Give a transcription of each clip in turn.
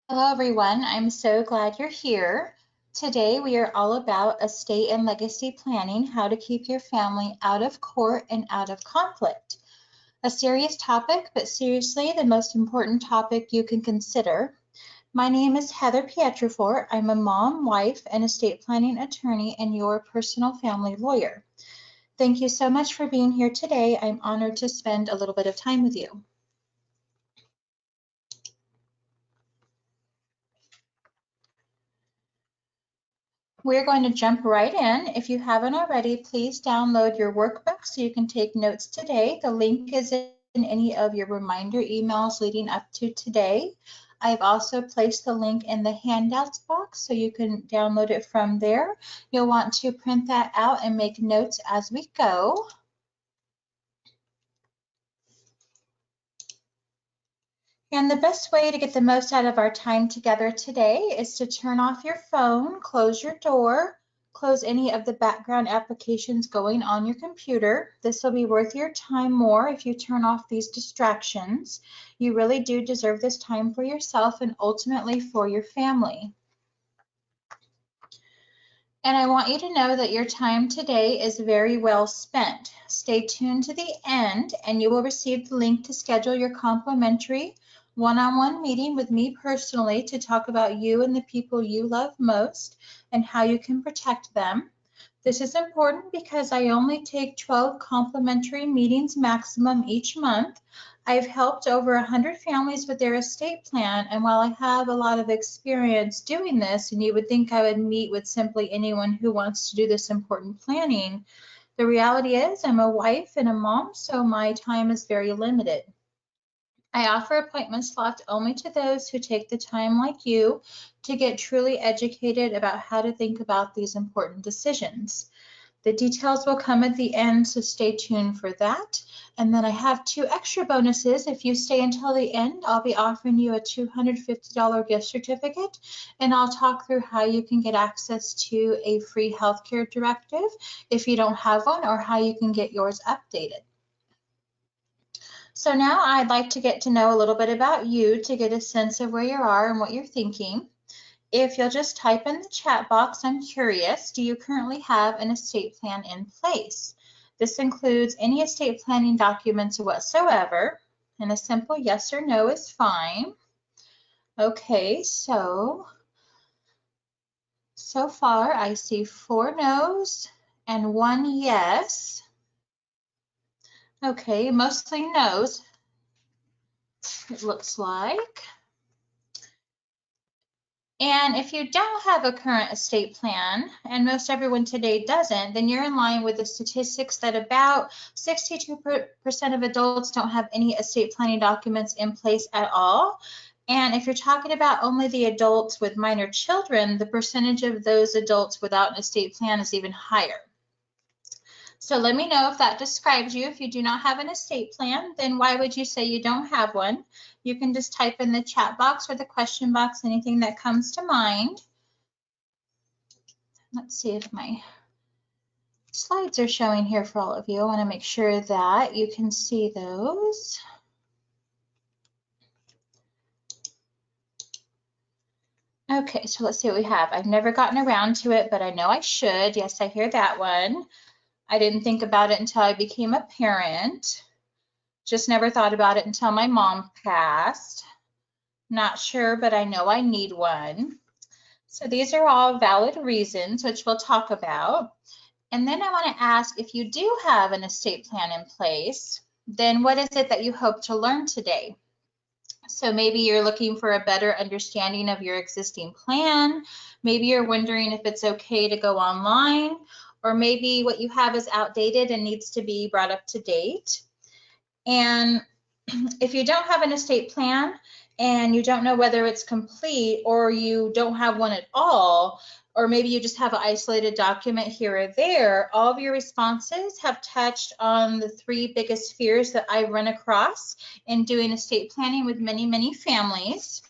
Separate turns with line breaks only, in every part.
Hello everyone, I'm so glad you're here. Today we are all about estate and legacy planning, how to keep your family out of court and out of conflict. A serious topic, but seriously the most important topic you can consider. My name is Heather Pietrafort. I'm a mom, wife, and estate planning attorney and your personal family lawyer. Thank you so much for being here today. I'm honored to spend a little bit of time with you. We're going to jump right in. If you haven't already, please download your workbook so you can take notes today. The link is in any of your reminder emails leading up to today. I've also placed the link in the handouts box so you can download it from there. You'll want to print that out and make notes as we go. And the best way to get the most out of our time together today is to turn off your phone, close your door, close any of the background applications going on your computer. This will be worth your time more if you turn off these distractions. You really do deserve this time for yourself and ultimately for your family. And I want you to know that your time today is very well spent. Stay tuned to the end and you will receive the link to schedule your complimentary one-on-one meeting with me personally to talk about you and the people you love most and how you can protect them. This is important because I only take 12 complimentary meetings maximum each month. I've helped over 100 families with their estate plan, and while I have a lot of experience doing this, and you would think I would meet with simply anyone who wants to do this important planning, the reality is I'm a wife and a mom, so my time is very limited. I offer appointment slots only to those who take the time like you to get truly educated about how to think about these important decisions. The details will come at the end, so stay tuned for that. And then I have 2 extra bonuses. If you stay until the end, I'll be offering you a $250 gift certificate, and I'll talk through how you can get access to a free healthcare directive if you don't have one, or how you can get yours updated. So now I'd like to get to know a little bit about you to get a sense of where you are and what you're thinking. If you'll just type in the chat box, I'm curious, do you currently have an estate plan in place? This includes any estate planning documents whatsoever, and a simple yes or no is fine. Okay, so far I see 4 no's and 1 yes. Okay, mostly no's, it looks like. And if you don't have a current estate plan, and most everyone today doesn't, then you're in line with the statistics that about 62% of adults don't have any estate planning documents in place at all. And if you're talking about only the adults with minor children, the percentage of those adults without an estate plan is even higher. So let me know if that describes you. If you do not have an estate plan, then why would you say you don't have one? You can just type in the chat box or the question box, anything that comes to mind. Let's see if my slides are showing here for all of you. I want to make sure that you can see those. Okay, so let's see what we have. I've never gotten around to it, but I know I should. Yes, I hear that one. I didn't think about it until I became a parent. Just never thought about it until my mom passed. Not sure, but I know I need one. So these are all valid reasons, which we'll talk about. And then I want to ask, if you do have an estate plan in place, then what is it that you hope to learn today? So maybe you're looking for a better understanding of your existing plan. Maybe you're wondering if it's okay to go online, or maybe what you have is outdated and needs to be brought up to date. And if you don't have an estate plan and you don't know whether it's complete, or you don't have one at all, or maybe you just have an isolated document here or there, all of your responses have touched on the 3 biggest fears that I run across in doing estate planning with many, many families.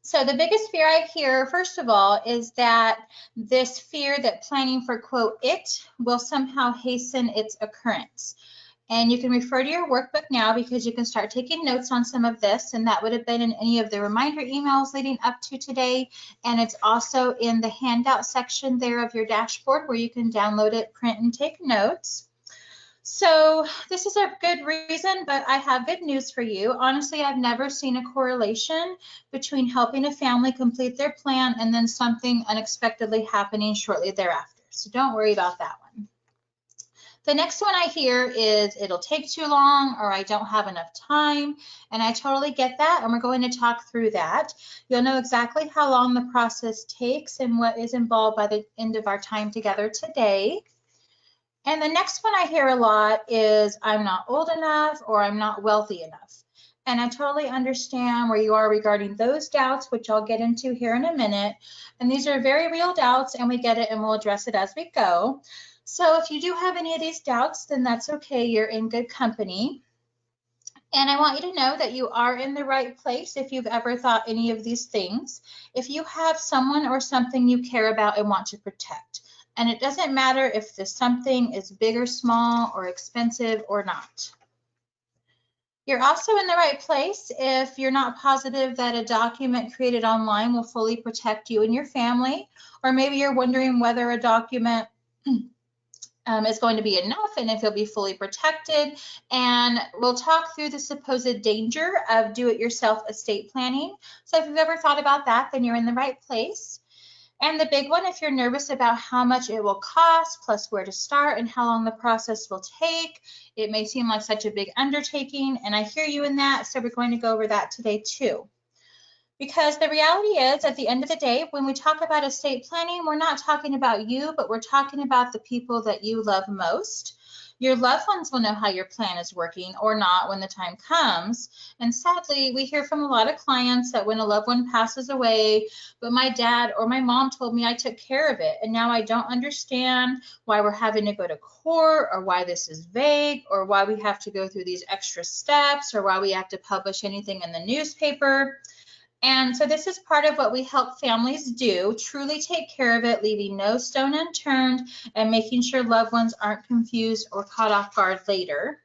So the biggest fear I hear, first of all, is that this fear that planning for, quote, it will somehow hasten its occurrence. And you can refer to your workbook now because you can start taking notes on some of this, and that would have been in any of the reminder emails leading up to today. And it's also in the handout section there of your dashboard where you can download it, print, and take notes. So this is a good reason, but I have good news for you. Honestly, I've never seen a correlation between helping a family complete their plan and then something unexpectedly happening shortly thereafter. So don't worry about that one. The next one I hear is it'll take too long or I don't have enough time, and I totally get that, and we're going to talk through that. You'll know exactly how long the process takes and what is involved by the end of our time together today. And the next one I hear a lot is I'm not old enough or I'm not wealthy enough. And I totally understand where you are regarding those doubts, which I'll get into here in a minute. And these are very real doubts, and we get it, and we'll address it as we go. So if you do have any of these doubts, then that's okay. You're in good company. And I want you to know that you are in the right place if you've ever thought any of these things. If you have someone or something you care about and want to protect. And it doesn't matter if this something is big or small or expensive or not. You're also in the right place if you're not positive that a document created online will fully protect you and your family, or maybe you're wondering whether a document is going to be enough and if you'll be fully protected. And we'll talk through the supposed danger of do-it-yourself estate planning. So if you've ever thought about that, then you're in the right place. And the big one, if you're nervous about how much it will cost, plus where to start and how long the process will take, it may seem like such a big undertaking, and I hear you in that, so we're going to go over that today too. Because the reality is, at the end of the day, when we talk about estate planning, we're not talking about you, but we're talking about the people that you love most. Your loved ones will know how your plan is working or not when the time comes. And sadly, we hear from a lot of clients that when a loved one passes away, but my dad or my mom told me I took care of it, and now I don't understand why we're having to go to court, or why this is vague, or why we have to go through these extra steps, or why we have to publish anything in the newspaper. And so this is part of what we help families do, truly take care of it, leaving no stone unturned and making sure loved ones aren't confused or caught off guard later.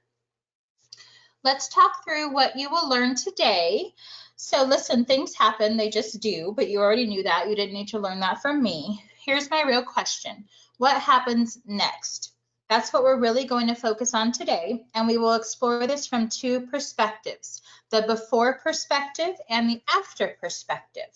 Let's talk through what you will learn today. So listen, things happen, they just do, but you already knew that. You didn't need to learn that from me. Here's my real question. What happens next? That's what we're really going to focus on today, and we will explore this from two perspectives, the before perspective and the after perspective.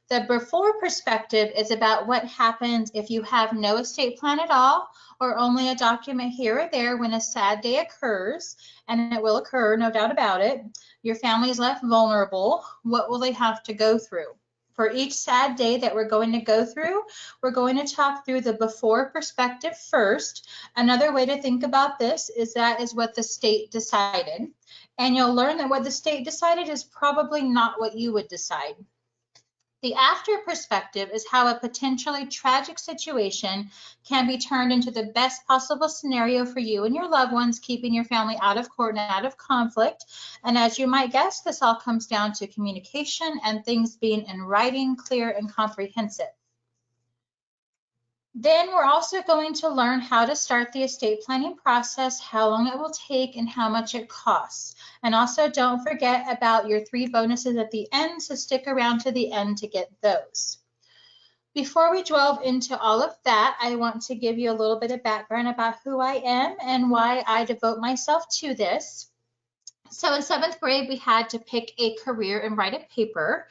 The before perspective is about what happens if you have no estate plan at all, or only a document here or there when a sad day occurs, and it will occur, no doubt about it. Your family is left vulnerable. What will they have to go through? For each sad day that we're going to go through, we're going to talk through the before perspective first. Another way to think about this is that is what the state decided. And you'll learn that what the state decided is probably not what you would decide. The after perspective is how a potentially tragic situation can be turned into the best possible scenario for you and your loved ones, keeping your family out of court and out of conflict. And as you might guess, this all comes down to communication and things being in writing, clear, and comprehensive. Then we're also going to learn how to start the estate planning process, how long it will take, and how much it costs. And also don't forget about your 3 bonuses at the end, so stick around to the end to get those. Before we delve into all of that, I want to give you a little bit of background about who I am and why I devote myself to this. So in 7th grade, we had to pick a career and write a paper.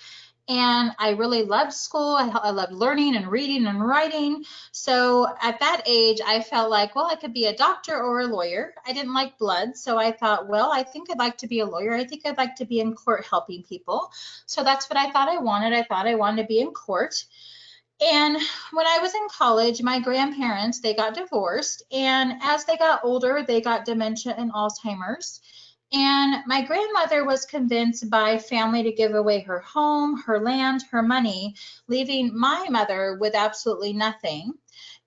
And I really loved school. I loved learning and reading and writing. So at that age, I felt like, well, I could be a doctor or a lawyer. I didn't like blood. So I thought, well, I think I'd like to be a lawyer. I think I'd like to be in court helping people. So that's what I thought I wanted. I thought I wanted to be in court. And when I was in college, my grandparents, they got divorced. And as they got older, they got dementia and Alzheimer's. And my grandmother was convinced by family to give away her home, her land, her money, leaving my mother with absolutely nothing.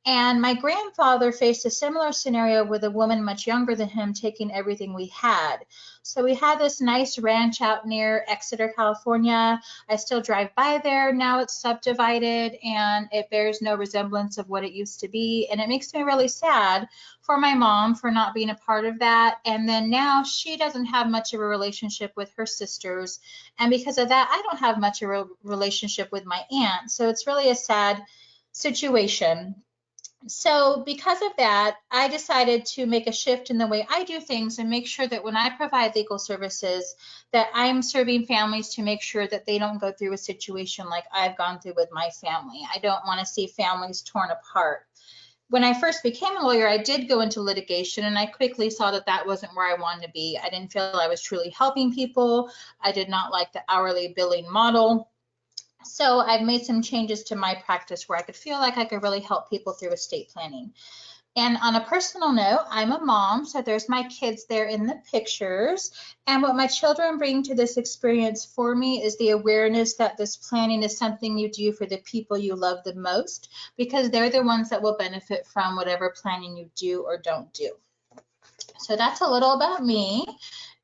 And my grandfather faced a similar scenario with a woman much younger than him taking everything we had. So we had this nice ranch out near Exeter, California. I still drive by there. Now it's subdivided and it bears no resemblance of what it used to be. And it makes me really sad for my mom for not being a part of that. And then now she doesn't have much of a relationship with her sisters. And because of that, I don't have much of a relationship with my aunt. So it's really a sad situation. So because of that, I decided to make a shift in the way I do things and make sure that when I provide legal services, that I'm serving families to make sure that they don't go through a situation like I've gone through with my family. I don't want to see families torn apart. When I first became a lawyer, I did go into litigation, and I quickly saw that that wasn't where I wanted to be. I didn't feel I was truly helping people. I did not like the hourly billing model. So I've made some changes to my practice where I could feel like I could really help people through estate planning. And on a personal note, I'm a mom, so there's my kids there in the pictures. And what my children bring to this experience for me is the awareness that this planning is something you do for the people you love the most, because they're the ones that will benefit from whatever planning you do or don't do. So that's a little about me.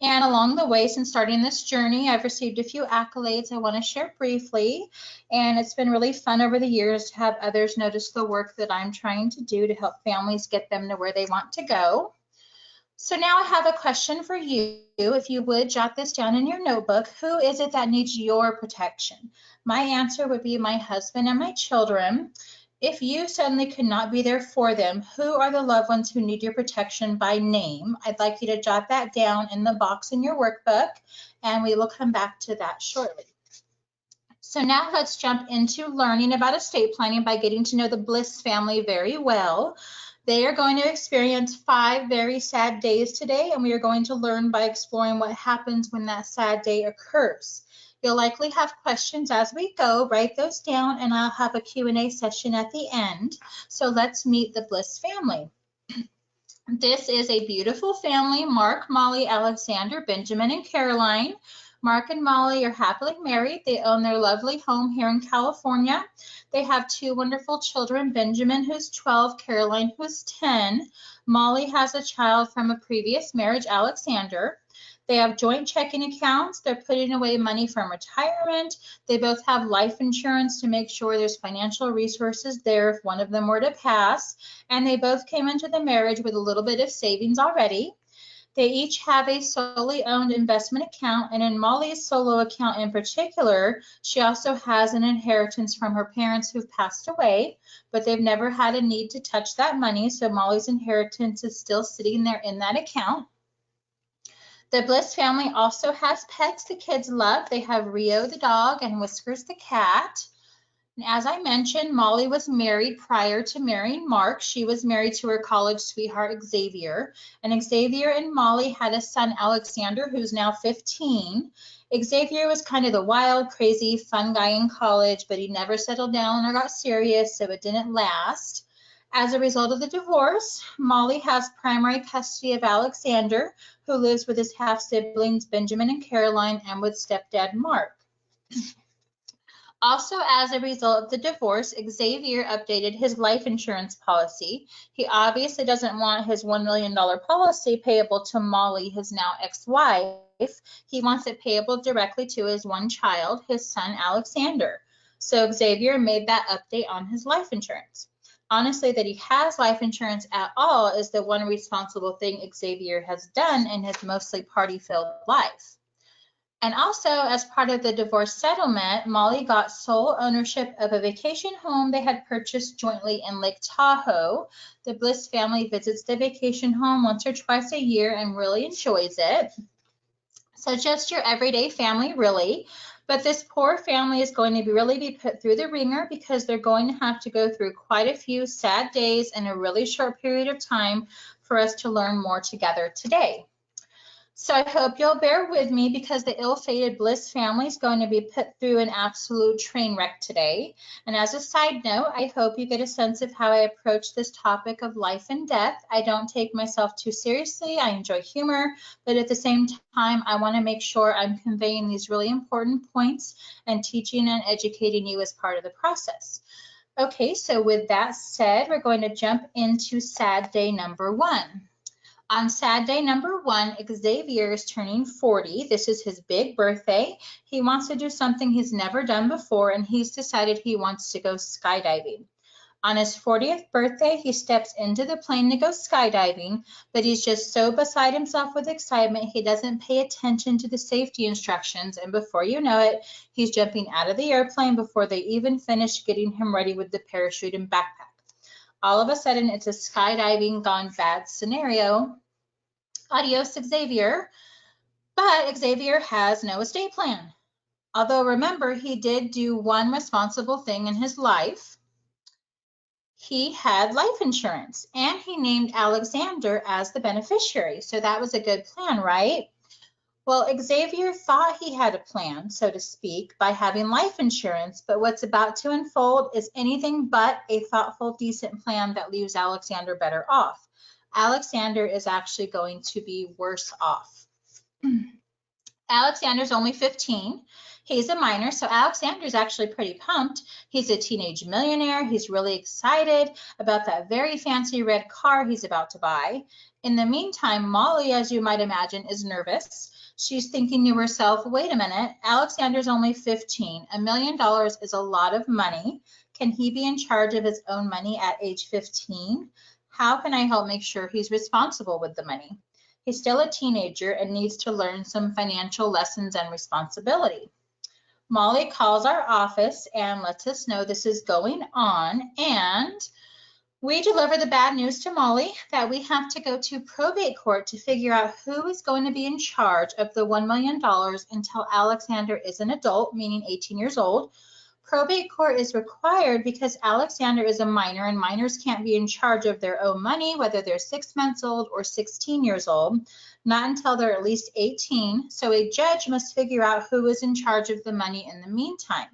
And along the way, since starting this journey, I've received a few accolades I want to share briefly. And it's been really fun over the years to have others notice the work that I'm trying to do to help families get them to where they want to go. So now I have a question for you. If you would jot this down in your notebook, who is it that needs your protection? My answer would be my husband and my children. If you suddenly could not be there for them, who are the loved ones who need your protection by name? I'd like you to jot that down in the box in your workbook, and we will come back to that shortly. So now let's jump into learning about estate planning by getting to know the Bliss family very well. They are going to experience 5 very sad days today, and we are going to learn by exploring what happens when that sad day occurs. You'll likely have questions as we go. Write those down, and I'll have a Q&A session at the end. So let's meet the Bliss family. This is a beautiful family: Mark, Molly, Alexander, Benjamin, and Caroline. Mark and Molly are happily married. They own their lovely home here in California. They have 2 wonderful children, Benjamin, who's 12, Caroline, who's 10. Molly has a child from a previous marriage, Alexander. They have joint checking accounts. They're putting away money from retirement. They both have life insurance to make sure there's financial resources there if one of them were to pass. And they both came into the marriage with a little bit of savings already. They each have a solely owned investment account, and in Molly's solo account in particular, she also has an inheritance from her parents who've passed away, but they've never had a need to touch that money, so Molly's inheritance is still sitting there in that account. The Bliss family also has pets the kids love. They have Rio the dog and Whiskers the cat. And as I mentioned, Molly was married prior to marrying Mark. She was married to her college sweetheart, Xavier. And Xavier and Molly had a son, Alexander, who's now 15. Xavier was kind of the wild, crazy, fun guy in college, but he never settled down or got serious, so it didn't last. As a result of the divorce, Molly has primary custody of Alexander, who lives with his half-siblings, Benjamin and Caroline, and with stepdad, Mark. Also, as a result of the divorce, Xavier updated his life insurance policy. He obviously doesn't want his $1 million policy payable to Molly, his now ex-wife. He wants it payable directly to his one child, his son, Alexander. So Xavier made that update on his life insurance. Honestly, that he has life insurance at all is the one responsible thing Xavier has done in his mostly party-filled life. And also, as part of the divorce settlement, Molly got sole ownership of a vacation home they had purchased jointly in Lake Tahoe. The Bliss family visits the vacation home once or twice a year and really enjoys it. So just your everyday family, really. But this poor family is going to really be put through the ringer because they're going to have to go through quite a few sad days in a really short period of time for us to learn more together today. So I hope you'll bear with me because the ill-fated Bliss family is going to be put through an absolute train wreck today. And as a side note, I hope you get a sense of how I approach this topic of life and death. I don't take myself too seriously. I enjoy humor, but at the same time, I want to make sure I'm conveying these really important points and teaching and educating you as part of the process. Okay, so with that said, we're going to jump into sad day number 1. On sad day number 1, Xavier is turning 40. This is his big birthday. He wants to do something he's never done before, and he's decided he wants to go skydiving. On his 40th birthday, he steps into the plane to go skydiving, but he's just so beside himself with excitement, he doesn't pay attention to the safety instructions, and before you know it, he's jumping out of the airplane before they even finish getting him ready with the parachute and backpack. All of a sudden, it's a skydiving gone bad scenario. Adios, Xavier. But Xavier has no estate plan. Although remember, he did do one responsible thing in his life. He had life insurance, and he named Alexander as the beneficiary. So that was a good plan, right? Well, Xavier thought he had a plan, so to speak, by having life insurance, but what's about to unfold is anything but a thoughtful, decent plan that leaves Alexander better off. Alexander is actually going to be worse off. Alexander's only 15. He's a minor, so Alexander's actually pretty pumped. He's a teenage millionaire. He's really excited about that very fancy red car he's about to buy. In the meantime, Molly, as you might imagine, is nervous. She's thinking to herself, wait a minute, Alexander's only 15. $1 million is a lot of money. Can he be in charge of his own money at age 15? How can I help make sure he's responsible with the money? He's still a teenager and needs to learn some financial lessons and responsibility. Molly calls our office and lets us know this is going on, and we deliver the bad news to Molly that we have to go to probate court to figure out who is going to be in charge of the $1 million until Alexander is an adult, meaning 18 years old. Probate court is required because Alexander is a minor and minors can't be in charge of their own money, whether they're 6 months old or 16 years old, not until they're at least 18. So a judge must figure out who is in charge of the money in the meantime.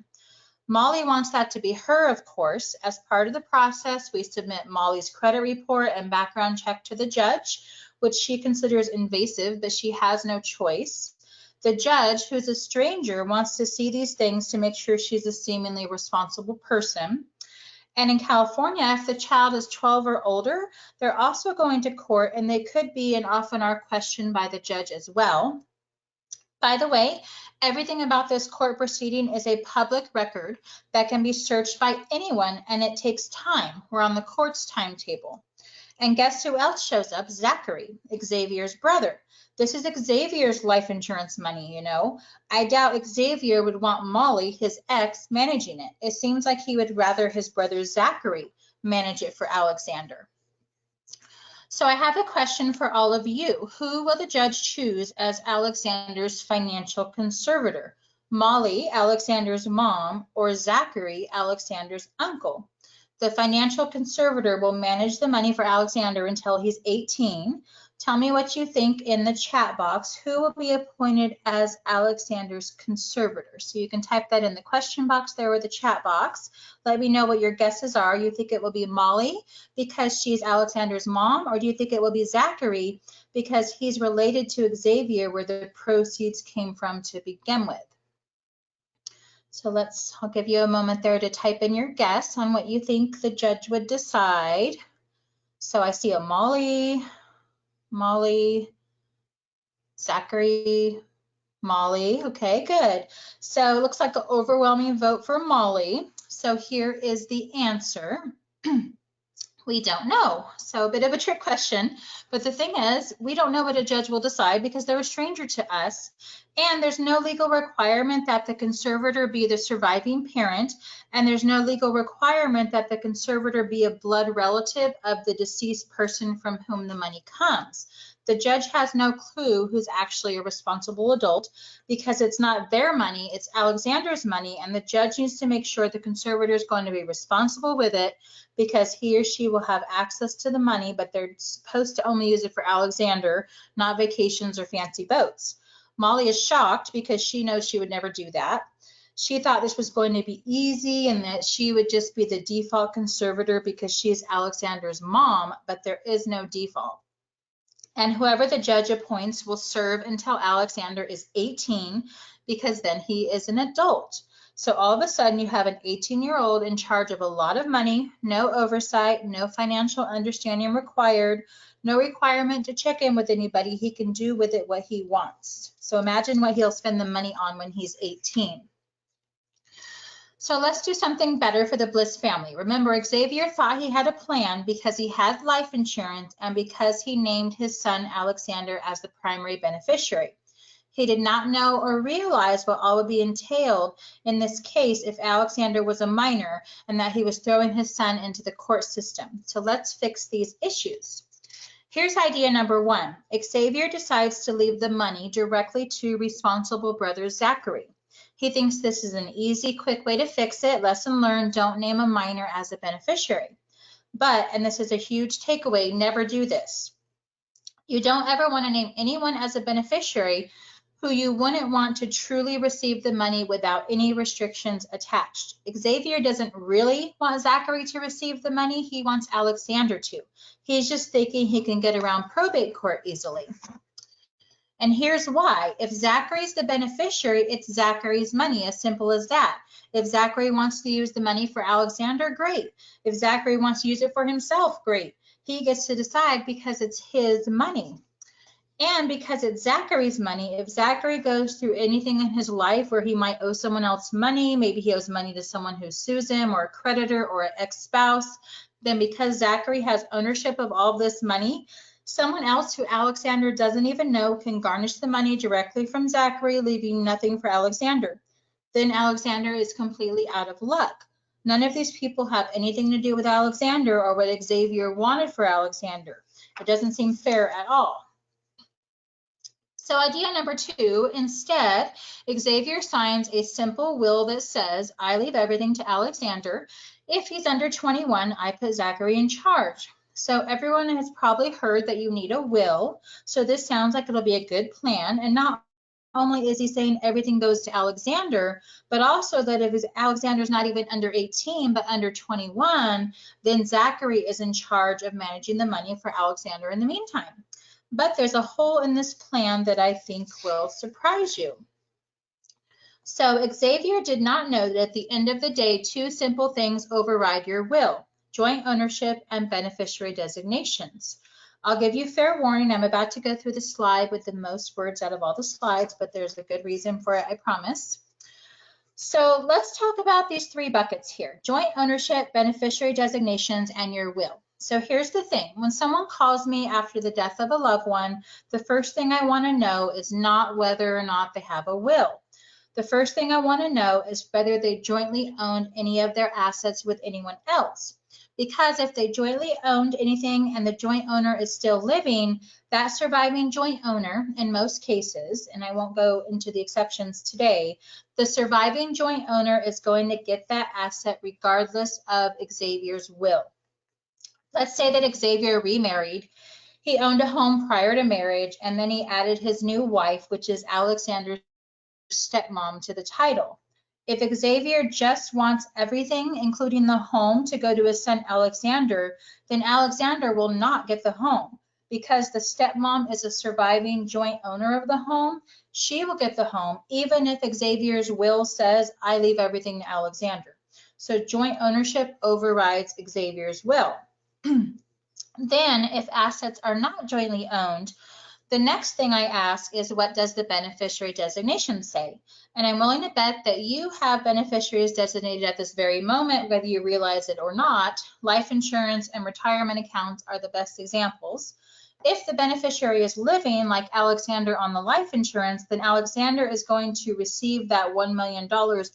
Molly wants that to be her, of course. As part of the process, we submit Molly's credit report and background check to the judge, which she considers invasive, but she has no choice. The judge, who's a stranger, wants to see these things to make sure she's a seemingly responsible person. And in California, if the child is 12 or older, they're also going to court, and they could be and often are questioned by the judge as well. By the way, everything about this court proceeding is a public record that can be searched by anyone, and it takes time. We're on the court's timetable. And guess who else shows up? Zachary, Xavier's brother. This is Xavier's life insurance money, you know. I doubt Xavier would want Molly, his ex, managing it. It seems like he would rather his brother Zachary manage it for Alexander. So I have a question for all of you. Who will the judge choose as Alexander's financial conservator? Molly, Alexander's mom, or Zachary, Alexander's uncle? The financial conservator will manage the money for Alexander until he's 18. Tell me what you think in the chat box. Who will be appointed as Alexander's conservator? So you can type that in the question box there or the chat box. Let me know what your guesses are. You think it will be Molly because she's Alexander's mom, or do you think it will be Zachary because he's related to Xavier where the proceeds came from to begin with? So I'll give you a moment there to type in your guess on what you think the judge would decide. So I see a Molly, Zachary, Molly. Okay, good. So it looks like an overwhelming vote for Molly. So here is the answer. We don't know. So a bit of a trick question, but the thing is, we don't know what a judge will decide because they're a stranger to us, and there's no legal requirement that the conservator be the surviving parent, and there's no legal requirement that the conservator be a blood relative of the deceased person from whom the money comes. The judge has no clue who's actually a responsible adult because it's not their money, it's Alexander's money, and the judge needs to make sure the conservator is going to be responsible with it because he or she will have access to the money, but they're supposed to only use it for Alexander, not vacations or fancy boats. Molly is shocked because she knows she would never do that. She thought this was going to be easy and that she would just be the default conservator because she is Alexander's mom, but there is no default. And whoever the judge appoints will serve until Alexander is 18 because then he is an adult. So all of a sudden you have an 18-year-old in charge of a lot of money, no oversight, no financial understanding required, no requirement to check in with anybody. He can do with it what he wants. So imagine what he'll spend the money on when he's 18. So let's do something better for the Bliss family. Remember, Xavier thought he had a plan because he had life insurance and because he named his son Alexander as the primary beneficiary. He did not know or realize what all would be entailed in this case if Alexander was a minor and that he was throwing his son into the court system. So let's fix these issues. Here's idea number one. Xavier decides to leave the money directly to responsible brother Zachary. He thinks this is an easy, quick way to fix it. Lesson learned, don't name a minor as a beneficiary. But, and this is a huge takeaway, never do this. You don't ever want to name anyone as a beneficiary who you wouldn't want to truly receive the money without any restrictions attached. Xavier doesn't really want Zachary to receive the money. He wants Alexander to. He's just thinking he can get around probate court easily. And here's why. If Zachary's the beneficiary, it's Zachary's money, as simple as that. If Zachary wants to use the money for Alexander, great. If Zachary wants to use it for himself, great. He gets to decide because it's his money. And because it's Zachary's money, if Zachary goes through anything in his life where he might owe someone else money, maybe he owes money to someone who sues him or a creditor or an ex-spouse, then because Zachary has ownership of all this money, someone else who Alexander doesn't even know can garnish the money directly from Zachary, leaving nothing for Alexander. Then Alexander is completely out of luck. None of these people have anything to do with Alexander or what Xavier wanted for Alexander. It doesn't seem fair at all. So idea number two, instead, Xavier signs a simple will that says, I leave everything to Alexander. If he's under 21, I put Zachary in charge. So everyone has probably heard that you need a will. So this sounds like it'll be a good plan. And not only is he saying everything goes to Alexander, but also that if Alexander's not even under 18, but under 21, then Zachary is in charge of managing the money for Alexander in the meantime. But there's a hole in this plan that I think will surprise you. So Xavier did not know that at the end of the day, two simple things override your will: joint ownership and beneficiary designations. I'll give you fair warning. I'm about to go through the slide with the most words out of all the slides, but there's a good reason for it, I promise. So let's talk about these three buckets here: joint ownership, beneficiary designations, and your will. So here's the thing. When someone calls me after the death of a loved one, the first thing I want to know is not whether or not they have a will. The first thing I want to know is whether they jointly owned any of their assets with anyone else. Because if they jointly owned anything and the joint owner is still living, that surviving joint owner, in most cases, and I won't go into the exceptions today, the surviving joint owner is going to get that asset regardless of Xavier's will. Let's say that Xavier remarried. He owned a home prior to marriage, and then he added his new wife, which is Alexander's stepmom, to the title. If Xavier just wants everything, including the home, to go to his son Alexander, then Alexander will not get the home. Because the stepmom is a surviving joint owner of the home, she will get the home, even if Xavier's will says, I leave everything to Alexander. So joint ownership overrides Xavier's will. Then, if assets are not jointly owned, the next thing I ask is, what does the beneficiary designation say? And I'm willing to bet that you have beneficiaries designated at this very moment, whether you realize it or not. Life insurance and retirement accounts are the best examples. If the beneficiary is living, like Alexander on the life insurance, then Alexander is going to receive that $1 million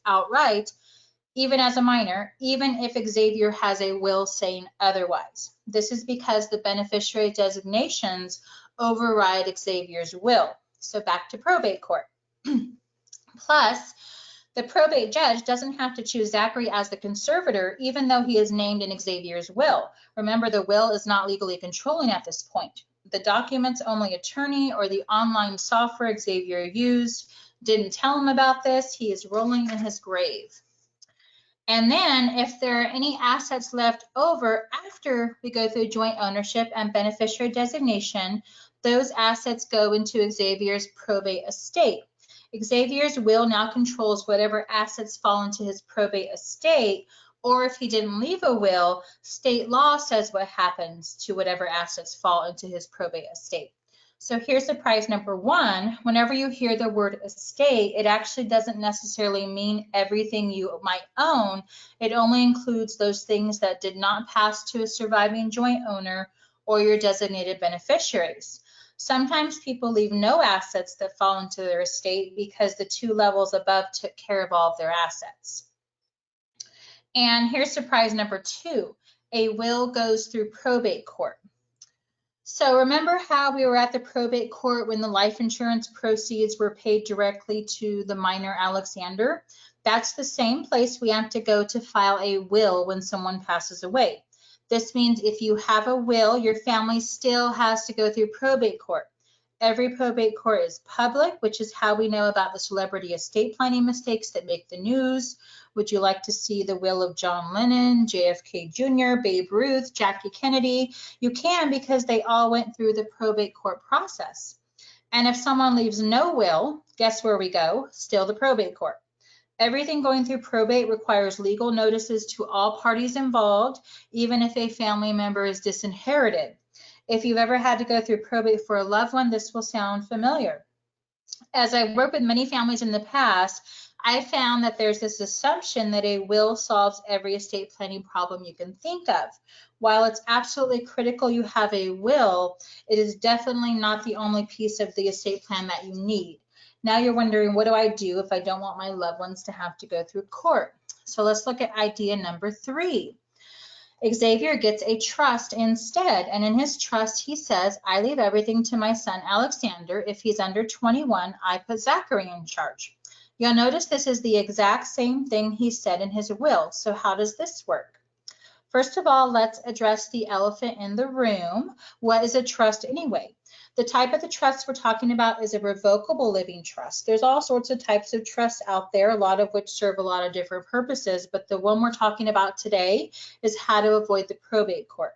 outright, even as a minor, even if Xavier has a will saying otherwise. This is because the beneficiary designations override Xavier's will. So back to probate court. Plus, the probate judge doesn't have to choose Zachary as the conservator, even though he is named in Xavier's will. Remember, the will is not legally controlling at this point. The document's only attorney or the online software Xavier used didn't tell him about this. He is rolling in his grave. And then if there are any assets left over after we go through joint ownership and beneficiary designation, those assets go into Xavier's probate estate. Xavier's will now controls whatever assets fall into his probate estate, or if he didn't leave a will, state law says what happens to whatever assets fall into his probate estate. So here's surprise number one. Whenever you hear the word estate, it actually doesn't necessarily mean everything you might own. It only includes those things that did not pass to a surviving joint owner or your designated beneficiaries. Sometimes people leave no assets that fall into their estate because the two levels above took care of all of their assets. And here's surprise number two. A will goes through probate court. So remember how we were at the probate court when the life insurance proceeds were paid directly to the minor Alexander? That's the same place we have to go to file a will when someone passes away. This means if you have a will, your family still has to go through probate court. Every probate court is public, which is how we know about the celebrity estate planning mistakes that make the news. Would you like to see the will of John Lennon, JFK Jr., Babe Ruth, Jackie Kennedy? You can, because they all went through the probate court process. And if someone leaves no will, guess where we go? Still the probate court. Everything going through probate requires legal notices to all parties involved, even if a family member is disinherited. If you've ever had to go through probate for a loved one, this will sound familiar. As I've worked with many families in the past, I found that there's this assumption that a will solves every estate planning problem you can think of. While it's absolutely critical you have a will, it is definitely not the only piece of the estate plan that you need. Now you're wondering, what do I do if I don't want my loved ones to have to go through court? So let's look at idea number three. Xavier gets a trust instead, and in his trust he says, I leave everything to my son Alexander. If he's under 21, I put Zachary in charge. You'll notice this is the exact same thing he said in his will. So how does this work? First of all, let's address the elephant in the room. What is a trust anyway? The type of the trust we're talking about is a revocable living trust. There's all sorts of types of trusts out there, a lot of which serve a lot of different purposes, but the one we're talking about today is how to avoid the probate court.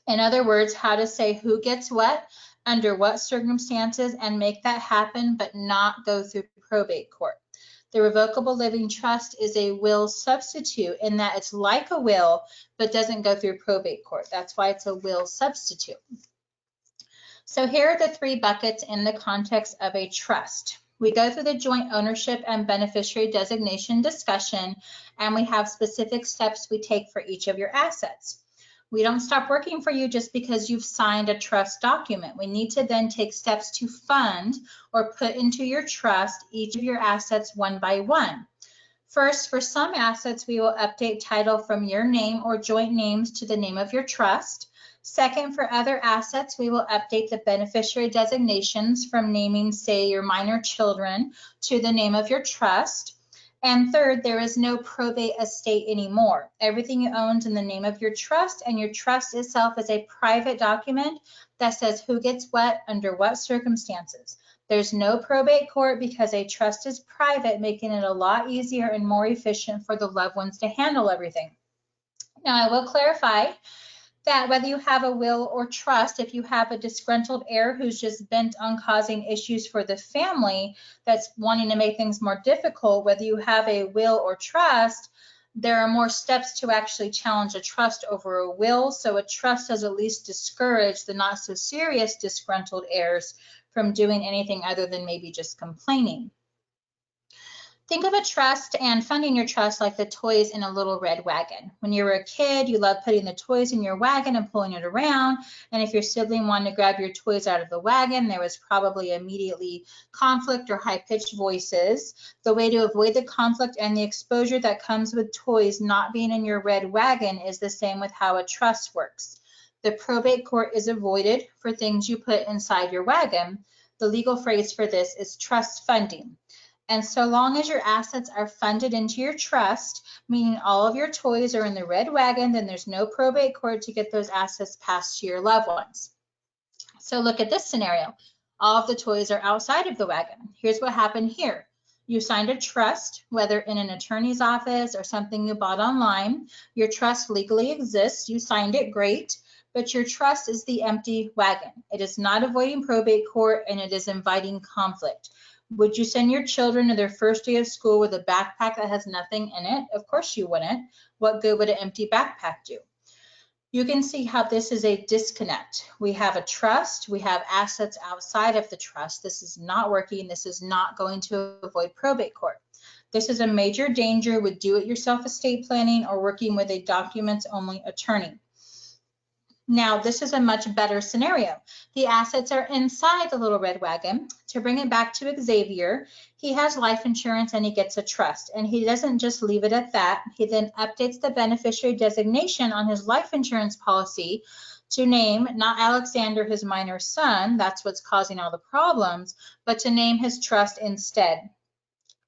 In other words, how to say who gets what, under what circumstances, and make that happen, but not go through probate court. The revocable living trust is a will substitute in that it's like a will, but doesn't go through probate court. That's why it's a will substitute. So here are the three buckets in the context of a trust. We go through the joint ownership and beneficiary designation discussion, and we have specific steps we take for each of your assets. We don't stop working for you just because you've signed a trust document. We need to then take steps to fund or put into your trust each of your assets one by one. First, for some assets, we will update title from your name or joint names to the name of your trust. Second, for other assets, we will update the beneficiary designations from naming, say, your minor children to the name of your trust. And third, there is no probate estate anymore. Everything you own is in the name of your trust, and your trust itself is a private document that says who gets what under what circumstances. There's no probate court because a trust is private, making it a lot easier and more efficient for the loved ones to handle everything. Now, I will clarify that whether you have a will or trust, if you have a disgruntled heir who's just bent on causing issues for the family that's wanting to make things more difficult, whether you have a will or trust, there are more steps to actually challenge a trust over a will. So a trust does at least discourage the not so serious disgruntled heirs from doing anything other than maybe just complaining. Think of a trust and funding your trust like the toys in a little red wagon. When you were a kid, you loved putting the toys in your wagon and pulling it around. And if your sibling wanted to grab your toys out of the wagon, there was probably immediately conflict or high-pitched voices. The way to avoid the conflict and the exposure that comes with toys not being in your red wagon is the same with how a trust works. The probate court is avoided for things you put inside your wagon. The legal phrase for this is trust funding. And so long as your assets are funded into your trust, meaning all of your toys are in the red wagon, then there's no probate court to get those assets passed to your loved ones. So look at this scenario. All of the toys are outside of the wagon. Here's what happened here. You signed a trust, whether in an attorney's office or something you bought online. Your trust legally exists. You signed it, great. But your trust is the empty wagon. It is not avoiding probate court, and it is inviting conflict. Would you send your children to their first day of school with a backpack that has nothing in it? Of course you wouldn't. What good would an empty backpack do? You can see how this is a disconnect. We have a trust, we have assets outside of the trust. This is not working. This is not going to avoid probate court. This is a major danger with do-it-yourself estate planning or working with a documents-only attorney. Now, this is a much better scenario. The assets are inside the little red wagon. To bring it back to Xavier, he has life insurance and he gets a trust. And he doesn't just leave it at that. He then updates the beneficiary designation on his life insurance policy to name not Alexander, his minor son, that's what's causing all the problems, but to name his trust instead.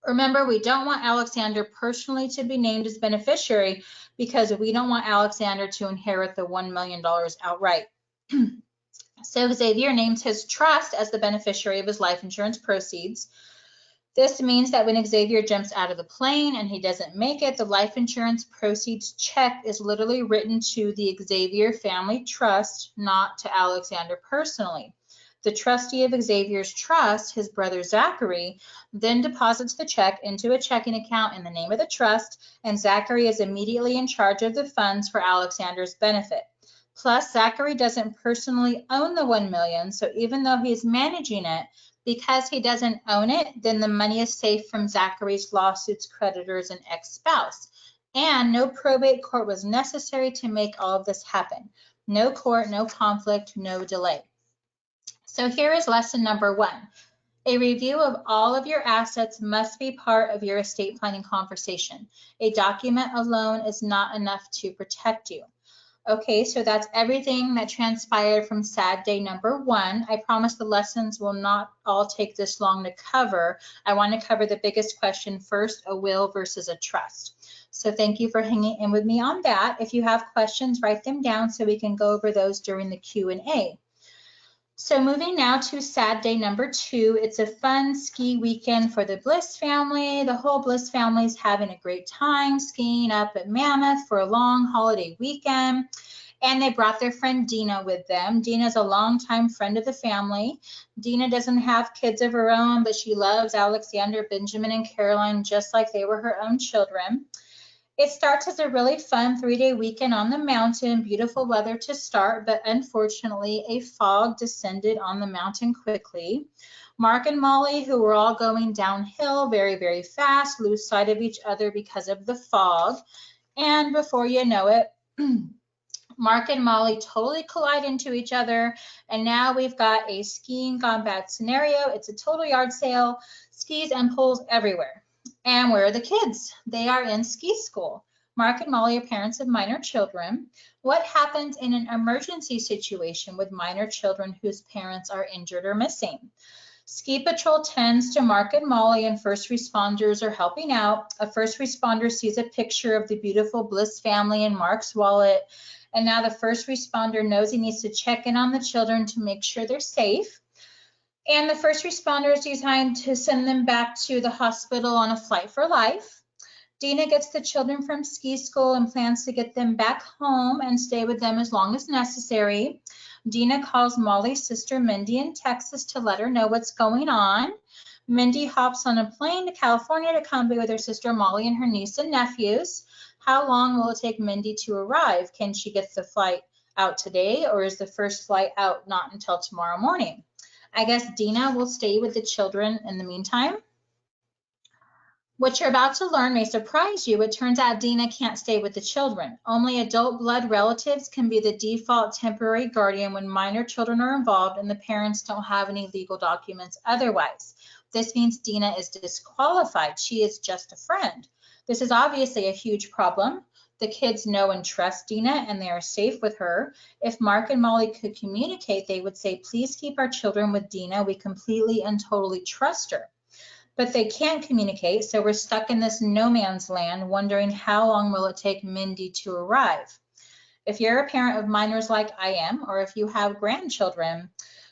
Remember, we don't want Alexander personally to be named as beneficiary because we don't want Alexander to inherit the $1 million outright. So Xavier names his trust as the beneficiary of his life insurance proceeds. This means that when Xavier jumps out of the plane and he doesn't make it, the life insurance proceeds check is literally written to the Xavier family trust, not to Alexander personally. The trustee of Xavier's trust, his brother Zachary, then deposits the check into a checking account in the name of the trust, and Zachary is immediately in charge of the funds for Alexander's benefit. Plus, Zachary doesn't personally own the $1 million, so even though he's managing it, because he doesn't own it, then the money is safe from Zachary's lawsuits, creditors, and ex-spouse. And no probate court was necessary to make all of this happen. No court, no conflict, no delay. So here is lesson number 1. A review of all of your assets must be part of your estate planning conversation. A document alone is not enough to protect you. Okay, so that's everything that transpired from SAD day number 1. I promise the lessons will not all take this long to cover. I want to cover the biggest question first, a will versus a trust. So thank you for hanging in with me on that. If you have questions, write them down so we can go over those during the Q&A. So moving now to SAD day number 2, it's a fun ski weekend for the Bliss family. The whole Bliss family is having a great time skiing up at Mammoth for a long holiday weekend. And they brought their friend Dina with them. Dina's a longtime friend of the family. Dina doesn't have kids of her own, but she loves Alexander, Benjamin, and Caroline just like they were her own children. It starts as a really fun 3-day weekend on the mountain, beautiful weather to start, but unfortunately a fog descended on the mountain quickly. Mark and Molly, who were all going downhill very, very fast, lose sight of each other because of the fog. And before you know it, Mark and Molly totally collide into each other. And now we've got a skiing gone bad scenario. It's a total yard sale, skis and poles everywhere. And where are the kids? They are in ski school. Mark and Molly are parents of minor children. What happens in an emergency situation with minor children whose parents are injured or missing? Ski patrol tends to Mark and Molly, and first responders are helping out. A first responder sees a picture of the beautiful Bliss family in Mark's wallet. And now the first responder knows he needs to check in on the children to make sure they're safe. And the first responder is designed to send them back to the hospital on a flight for life. Dina gets the children from ski school and plans to get them back home and stay with them as long as necessary. Dina calls Molly's sister Mindy in Texas to let her know what's going on. Mindy hops on a plane to California to come be with her sister Molly and her niece and nephews. How long will it take Mindy to arrive? Can she get the flight out today, or is the first flight out not until tomorrow morning? I guess Dina will stay with the children in the meantime. What you're about to learn may surprise you. It turns out Dina can't stay with the children. Only adult blood relatives can be the default temporary guardian when minor children are involved and the parents don't have any legal documents otherwise. This means Dina is disqualified. She is just a friend. This is obviously a huge problem. The kids know and trust Dina and they are safe with her. If Mark and Molly could communicate, they would say, please keep our children with Dina. We completely and totally trust her. But they can't communicate, so we're stuck in this no man's land, wondering how long will it take Mindy to arrive. If you're a parent of minors like I am, or if you have grandchildren,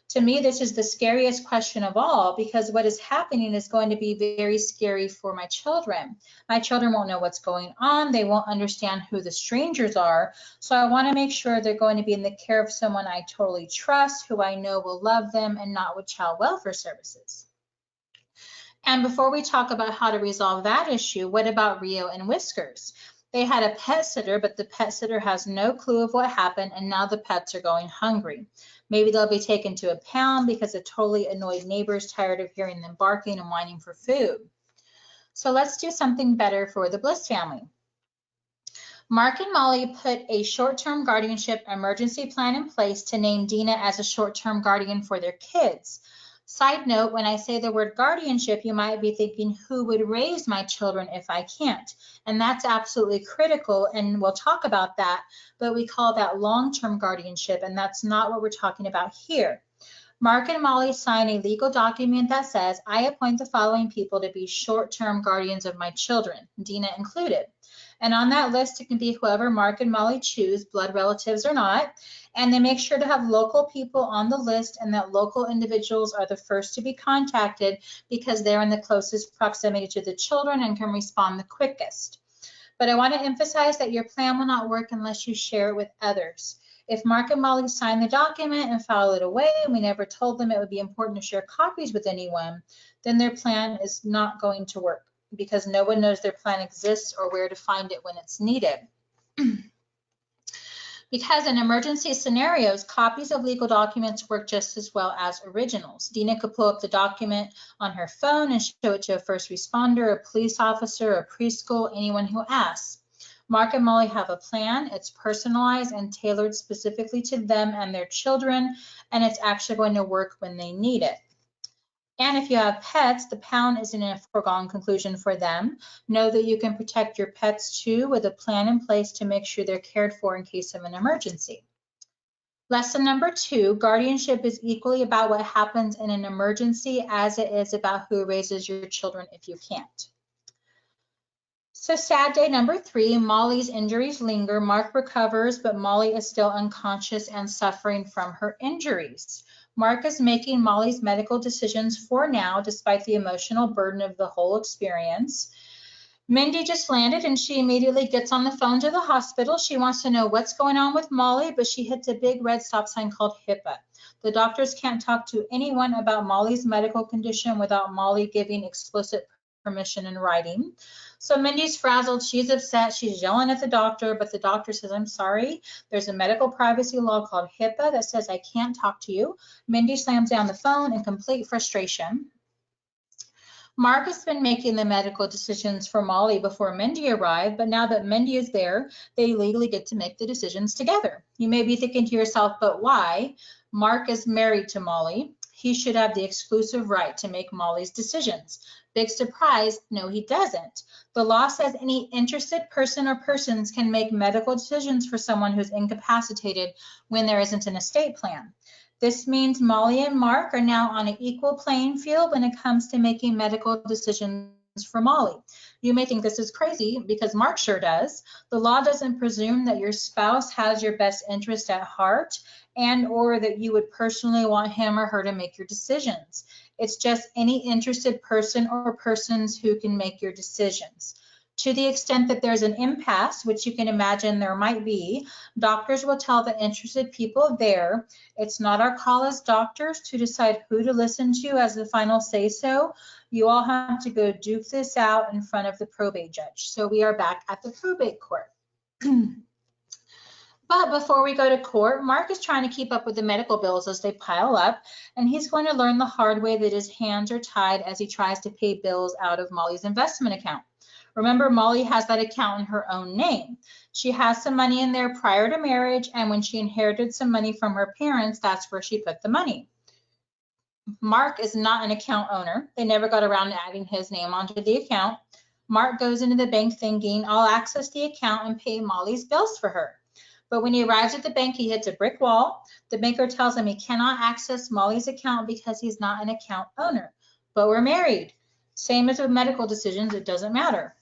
to me, this is the scariest question of all, because what is happening is going to be very scary for my children. My children won't know what's going on. They won't understand who the strangers are. So I want to make sure they're going to be in the care of someone I totally trust, who I know will love them and not with child welfare services. And before we talk about how to resolve that issue, what about Rio and Whiskers? They had a pet sitter, but the pet sitter has no clue of what happened, and now the pets are going hungry. Maybe they'll be taken to a pound because a totally annoyed neighbor is tired of hearing them barking and whining for food. So let's do something better for the Bliss family. Mark and Molly put a short-term guardianship emergency plan in place to name Dina as a short-term guardian for their kids. Side note, when I say the word guardianship, you might be thinking, who would raise my children if I can't? And that's absolutely critical, and we'll talk about that, but we call that long-term guardianship, and that's not what we're talking about here. Mark and Molly sign a legal document that says, I appoint the following people to be short-term guardians of my children, Dina included. And on that list, it can be whoever Mark and Molly choose, blood relatives or not. And they make sure to have local people on the list, and that local individuals are the first to be contacted because they're in the closest proximity to the children and can respond the quickest. But I want to emphasize that your plan will not work unless you share it with others. If Mark and Molly sign the document and file it away, and we never told them it would be important to share copies with anyone, then their plan is not going to work because no one knows their plan exists or where to find it when it's needed. Because in emergency scenarios, copies of legal documents work just as well as originals. Dina could pull up the document on her phone and show it to a first responder, a police officer, a preschool, anyone who asks. Mark and Molly have a plan. It's personalized and tailored specifically to them and their children, and it's actually going to work when they need it. And if you have pets, the pound isn't a foregone conclusion for them. Know that you can protect your pets too with a plan in place to make sure they're cared for in case of an emergency. Lesson number 2, guardianship is equally about what happens in an emergency as it is about who raises your children if you can't. So sad day number 3, Molly's injuries linger. Mark recovers, but Molly is still unconscious and suffering from her injuries. Mark is making Molly's medical decisions for now, despite the emotional burden of the whole experience. Mindy just landed and she immediately gets on the phone to the hospital. She wants to know what's going on with Molly, but she hits a big red stop sign called HIPAA. The doctors can't talk to anyone about Molly's medical condition without Molly giving explicit permission in writing. So Mindy's frazzled, she's upset, she's yelling at the doctor, but the doctor says, I'm sorry, there's a medical privacy law called HIPAA that says I can't talk to you. Mindy slams down the phone in complete frustration. Mark has been making the medical decisions for Molly before Mindy arrived, but now that Mindy is there, they legally get to make the decisions together. You may be thinking to yourself, but why? Mark is married to Molly. He should have the exclusive right to make Molly's decisions. Big surprise, no, he doesn't. The law says any interested person or persons can make medical decisions for someone who's incapacitated when there isn't an estate plan. This means Molly and Mark are now on an equal playing field when it comes to making medical decisions for Molly. You may think this is crazy because Mark sure does. The law doesn't presume that your spouse has your best interest at heart and or that you would personally want him or her to make your decisions. It's just any interested person or persons who can make your decisions. To the extent that there's an impasse, which you can imagine there might be, doctors will tell the interested people there, it's not our call as doctors to decide who to listen to as the final say-so. You all have to go duke this out in front of the probate judge. So we are back at the probate court. But before we go to court, Mark is trying to keep up with the medical bills as they pile up, and he's going to learn the hard way that his hands are tied as he tries to pay bills out of Molly's investment account. Remember, Molly has that account in her own name. She has some money in there prior to marriage, and when she inherited some money from her parents, that's where she put the money. Mark is not an account owner. They never got around to adding his name onto the account. Mark goes into the bank thinking, I'll access the account and pay Molly's bills for her. But when he arrives at the bank, he hits a brick wall. The banker tells him he cannot access Molly's account because he's not an account owner. But we're married. Same as with medical decisions, it doesn't matter.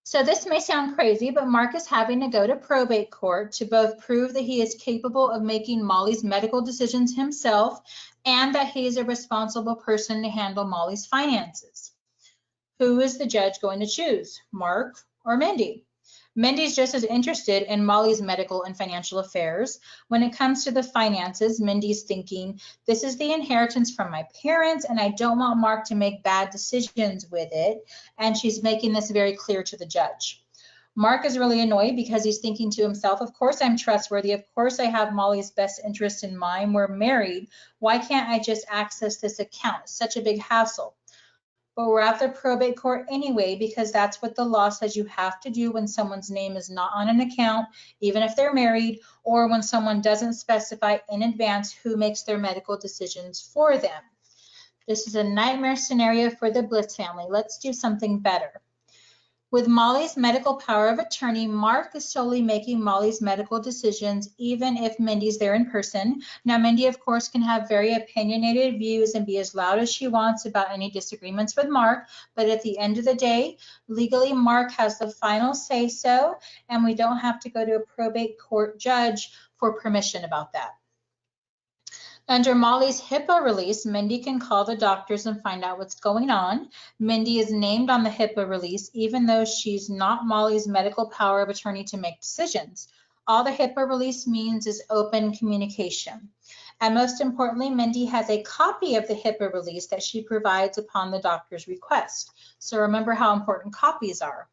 So this may sound crazy, but Mark is having to go to probate court to both prove that he is capable of making Molly's medical decisions himself and that he is a responsible person to handle Molly's finances. Who is the judge going to choose, Mark or Mindy? Mindy's just as interested in Molly's medical and financial affairs. When it comes to the finances, Mindy's thinking, this is the inheritance from my parents, and I don't want Mark to make bad decisions with it. And she's making this very clear to the judge. Mark is really annoyed because he's thinking to himself, of course I'm trustworthy. Of course I have Molly's best interest in mind. We're married. Why can't I just access this account? It's such a big hassle. But we're at the probate court anyway, because that's what the law says you have to do when someone's name is not on an account, even if they're married, or when someone doesn't specify in advance who makes their medical decisions for them. This is a nightmare scenario for the Bliss family. Let's do something better. With Molly's medical power of attorney, Mark is solely making Molly's medical decisions, even if Mindy's there in person. Now, Mindy, of course, can have very opinionated views and be as loud as she wants about any disagreements with Mark, but at the end of the day, legally, Mark has the final say-so, and we don't have to go to a probate court judge for permission about that. Under Molly's HIPAA release, Mindy can call the doctors and find out what's going on. Mindy is named on the HIPAA release, even though she's not Molly's medical power of attorney to make decisions. All the HIPAA release means is open communication. And most importantly, Mindy has a copy of the HIPAA release that she provides upon the doctor's request. So remember how important copies are.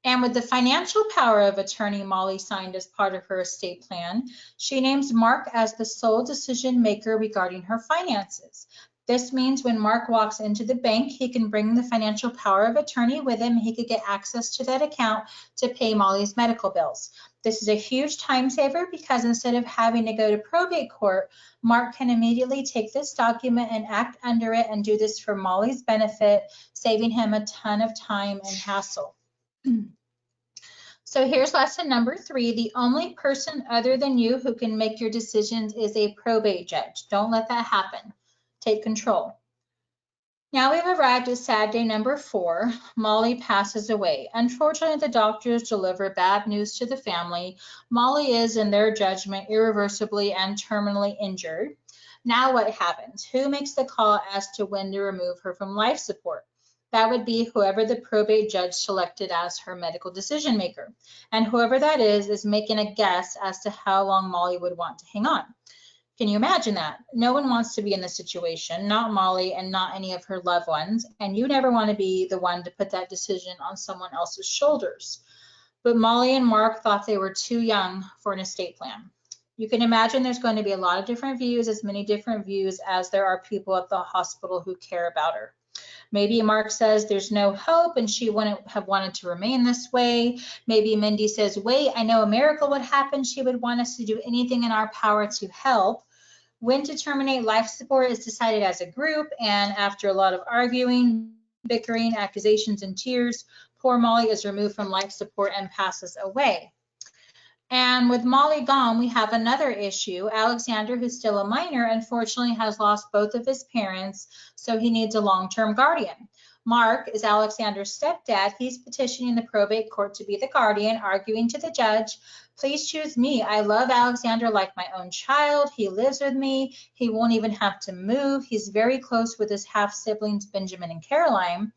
And with the financial power of attorney Molly signed as part of her estate plan, she names Mark as the sole decision maker regarding her finances. This means when Mark walks into the bank, he can bring the financial power of attorney with him. He could get access to that account to pay Molly's medical bills. This is a huge time saver because instead of having to go to probate court, Mark can immediately take this document and act under it and do this for Molly's benefit, saving him a ton of time and hassle. So here's lesson number 3. The only person other than you who can make your decisions is a probate judge. Don't let that happen. Take control. Now we've arrived at sad day number 4. Molly passes away. Unfortunately, the doctors deliver bad news to the family. Molly is, in their judgment, irreversibly and terminally injured. Now what happens? Who makes the call as to when to remove her from life support? That would be whoever the probate judge selected as her medical decision maker. And whoever that is making a guess as to how long Molly would want to hang on. Can you imagine that? No one wants to be in this situation, not Molly and not any of her loved ones. And you never want to be the one to put that decision on someone else's shoulders. But Molly and Mark thought they were too young for an estate plan. You can imagine there's going to be a lot of different views, as many different views as there are people at the hospital who care about her. Maybe Mark says there's no hope and she wouldn't have wanted to remain this way. Maybe Mindy says, wait, I know a miracle would happen. She would want us to do anything in our power to help. When to terminate life support is decided as a group, and after a lot of arguing, bickering, accusations, and tears, poor Molly is removed from life support and passes away. And with Molly gone, we have another issue. Alexander, who's still a minor, unfortunately has lost both of his parents, so he needs a long-term guardian. Mark is Alexander's stepdad. He's petitioning the probate court to be the guardian, arguing to the judge, please choose me. I love Alexander like my own child. He lives with me. He won't even have to move. He's very close with his half-siblings, Benjamin and Caroline.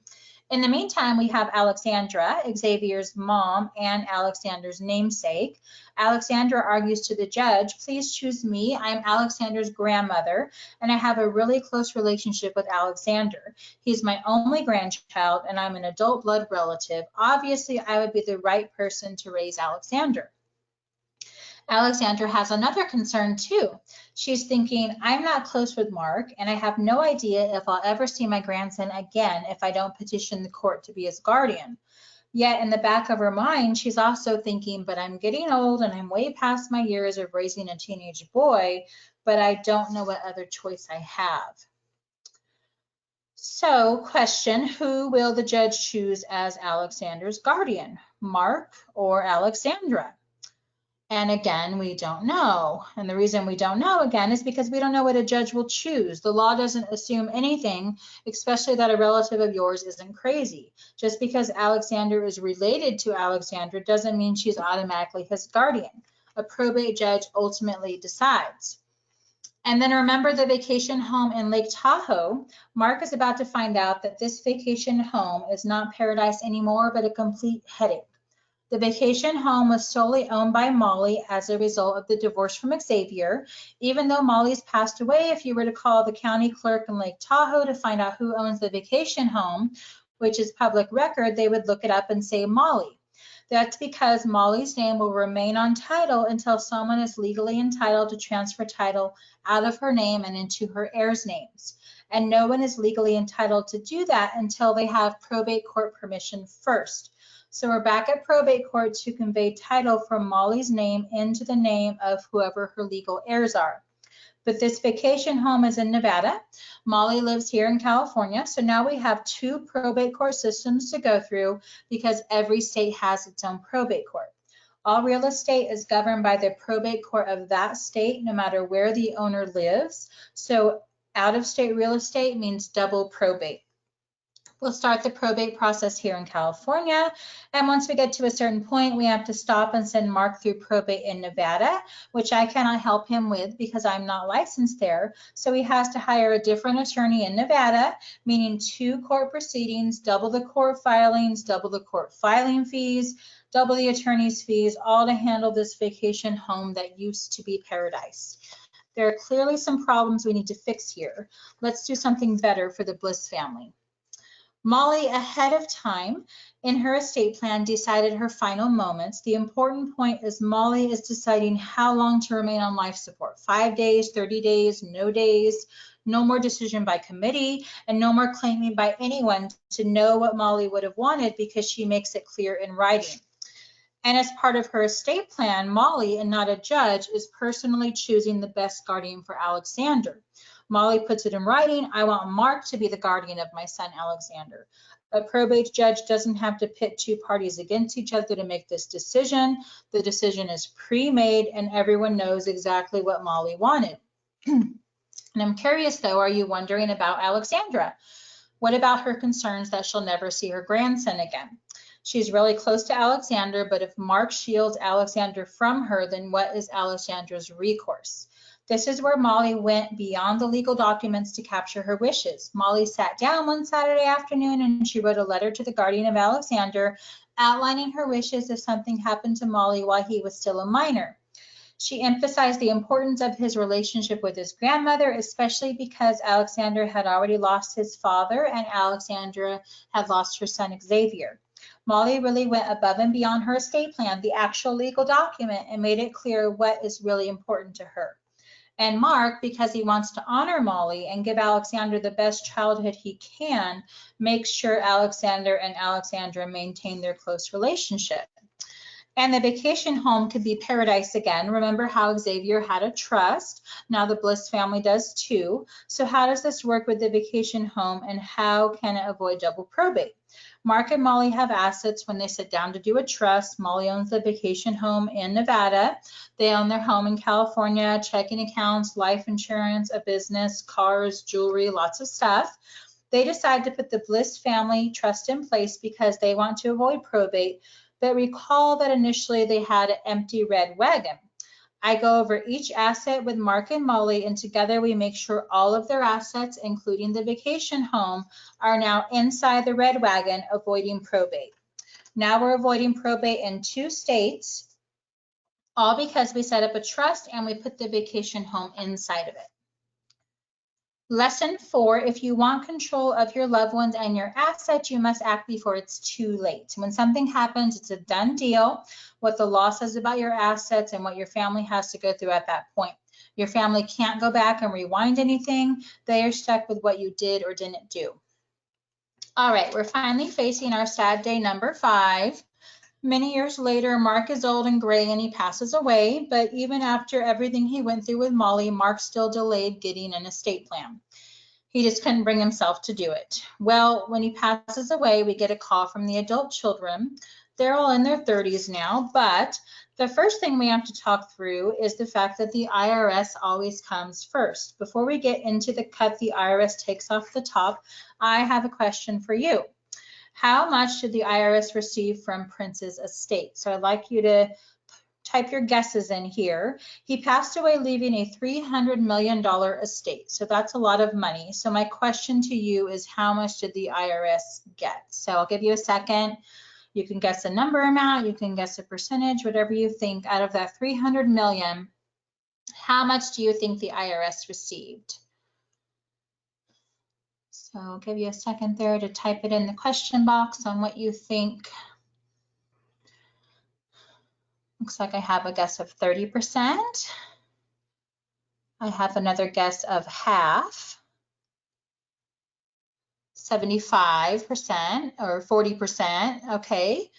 In the meantime, we have Alexandra, Xavier's mom and Alexander's namesake. Alexandra argues to the judge, please choose me. I'm Alexander's grandmother, and I have a really close relationship with Alexander. He's my only grandchild, and I'm an adult blood relative. Obviously, I would be the right person to raise Alexander. Alexandra has another concern too. She's thinking, I'm not close with Mark, and I have no idea if I'll ever see my grandson again if I don't petition the court to be his guardian. Yet in the back of her mind, she's also thinking, but I'm getting old and I'm way past my years of raising a teenage boy, but I don't know what other choice I have. So, question, who will the judge choose as Alexander's guardian, Mark or Alexandra? And again, we don't know. And the reason we don't know, again, is because we don't know what a judge will choose. The law doesn't assume anything, especially that a relative of yours isn't crazy. Just because Alexander is related to Alexandra doesn't mean she's automatically his guardian. A probate judge ultimately decides. And then remember the vacation home in Lake Tahoe. Mark is about to find out that this vacation home is not paradise anymore, but a complete headache. The vacation home was solely owned by Molly as a result of the divorce from Xavier. Even though Molly's passed away, if you were to call the county clerk in Lake Tahoe to find out who owns the vacation home, which is public record, they would look it up and say Molly. That's because Molly's name will remain on title until someone is legally entitled to transfer title out of her name and into her heirs' names. And no one is legally entitled to do that until they have probate court permission first. So we're back at probate court to convey title from Molly's name into the name of whoever her legal heirs are. But this vacation home is in Nevada. Molly lives here in California. So now we have two probate court systems to go through because every state has its own probate court. All real estate is governed by the probate court of that state, no matter where the owner lives. So out-of-state real estate means double probate. We'll start the probate process here in California. And once we get to a certain point, we have to stop and send Mark through probate in Nevada, which I cannot help him with because I'm not licensed there. So he has to hire a different attorney in Nevada, meaning 2 court proceedings, double the court filings, double the court filing fees, double the attorney's fees, all to handle this vacation home that used to be paradise. There are clearly some problems we need to fix here. Let's do something better for the Bliss family. Molly, ahead of time in her estate plan, decided her final moments. The important point is Molly is deciding how long to remain on life support. 5 days, 30 days, no more decision by committee, and no more claiming by anyone to know what Molly would have wanted because she makes it clear in writing. And as part of her estate plan, Molly, and not a judge, is personally choosing the best guardian for Alexander. Molly puts it in writing, I want Mark to be the guardian of my son, Alexander. A probate judge doesn't have to pit 2 parties against each other to make this decision. The decision is pre-made and everyone knows exactly what Molly wanted. And I'm curious though, are you wondering about Alexandra? What about her concerns that she'll never see her grandson again? She's really close to Alexander, but if Mark shields Alexander from her, then what is Alexandra's recourse? This is where Molly went beyond the legal documents to capture her wishes. Molly sat down one Saturday afternoon and she wrote a letter to the guardian of Alexander outlining her wishes if something happened to Molly while he was still a minor. She emphasized the importance of his relationship with his grandmother, especially because Alexander had already lost his father and Alexandra had lost her son Xavier. Molly really went above and beyond her estate plan, the actual legal document, and made it clear what is really important to her. And Mark, because he wants to honor Molly and give Alexander the best childhood he can, makes sure Alexander and Alexandra maintain their close relationship. And the vacation home could be paradise again. Remember how Xavier had a trust. Now the Bliss family does too. So how does this work with the vacation home and how can it avoid double probate? Mark and Molly have assets when they sit down to do a trust. Molly owns the vacation home in Nevada. They own their home in California, checking accounts, life insurance, a business, cars, jewelry, lots of stuff. They decide to put the Bliss family trust in place because they want to avoid probate. But recall that initially they had an empty red wagon. I go over each asset with Mark and Molly, and together we make sure all of their assets, including the vacation home, are now inside the red wagon, avoiding probate. Now we're avoiding probate in 2 states, all because we set up a trust and we put the vacation home inside of it. Lesson 4, if you want control of your loved ones and your assets, you must act before it's too late. When something happens, it's a done deal, what the law says about your assets and what your family has to go through at that point. Your family can't go back and rewind anything. They are stuck with what you did or didn't do. All right, we're finally facing our sad day number 5. Many years later, Mark is old and gray and he passes away, but even after everything he went through with Molly, Mark still delayed getting an estate plan. He just couldn't bring himself to do it. Well, when he passes away, we get a call from the adult children. They're all in their 30s now, but the first thing we have to talk through is the fact that the IRS always comes first. Before we get into the cut the IRS takes off the top, I have a question for you. How much did the IRS receive from Prince's estate? So I'd like you to type your guesses in here. He passed away leaving a $300 million estate. So that's a lot of money. So my question to you is how much did the IRS get? So I'll give you a second. You can guess a number amount, you can guess a percentage, whatever you think. Out of that 300 million, how much do you think the IRS received? So I'll give you a second there to type it in the question box on what you think. Looks like I have a guess of 30%. I have another guess of half, 75% or 40%, okay.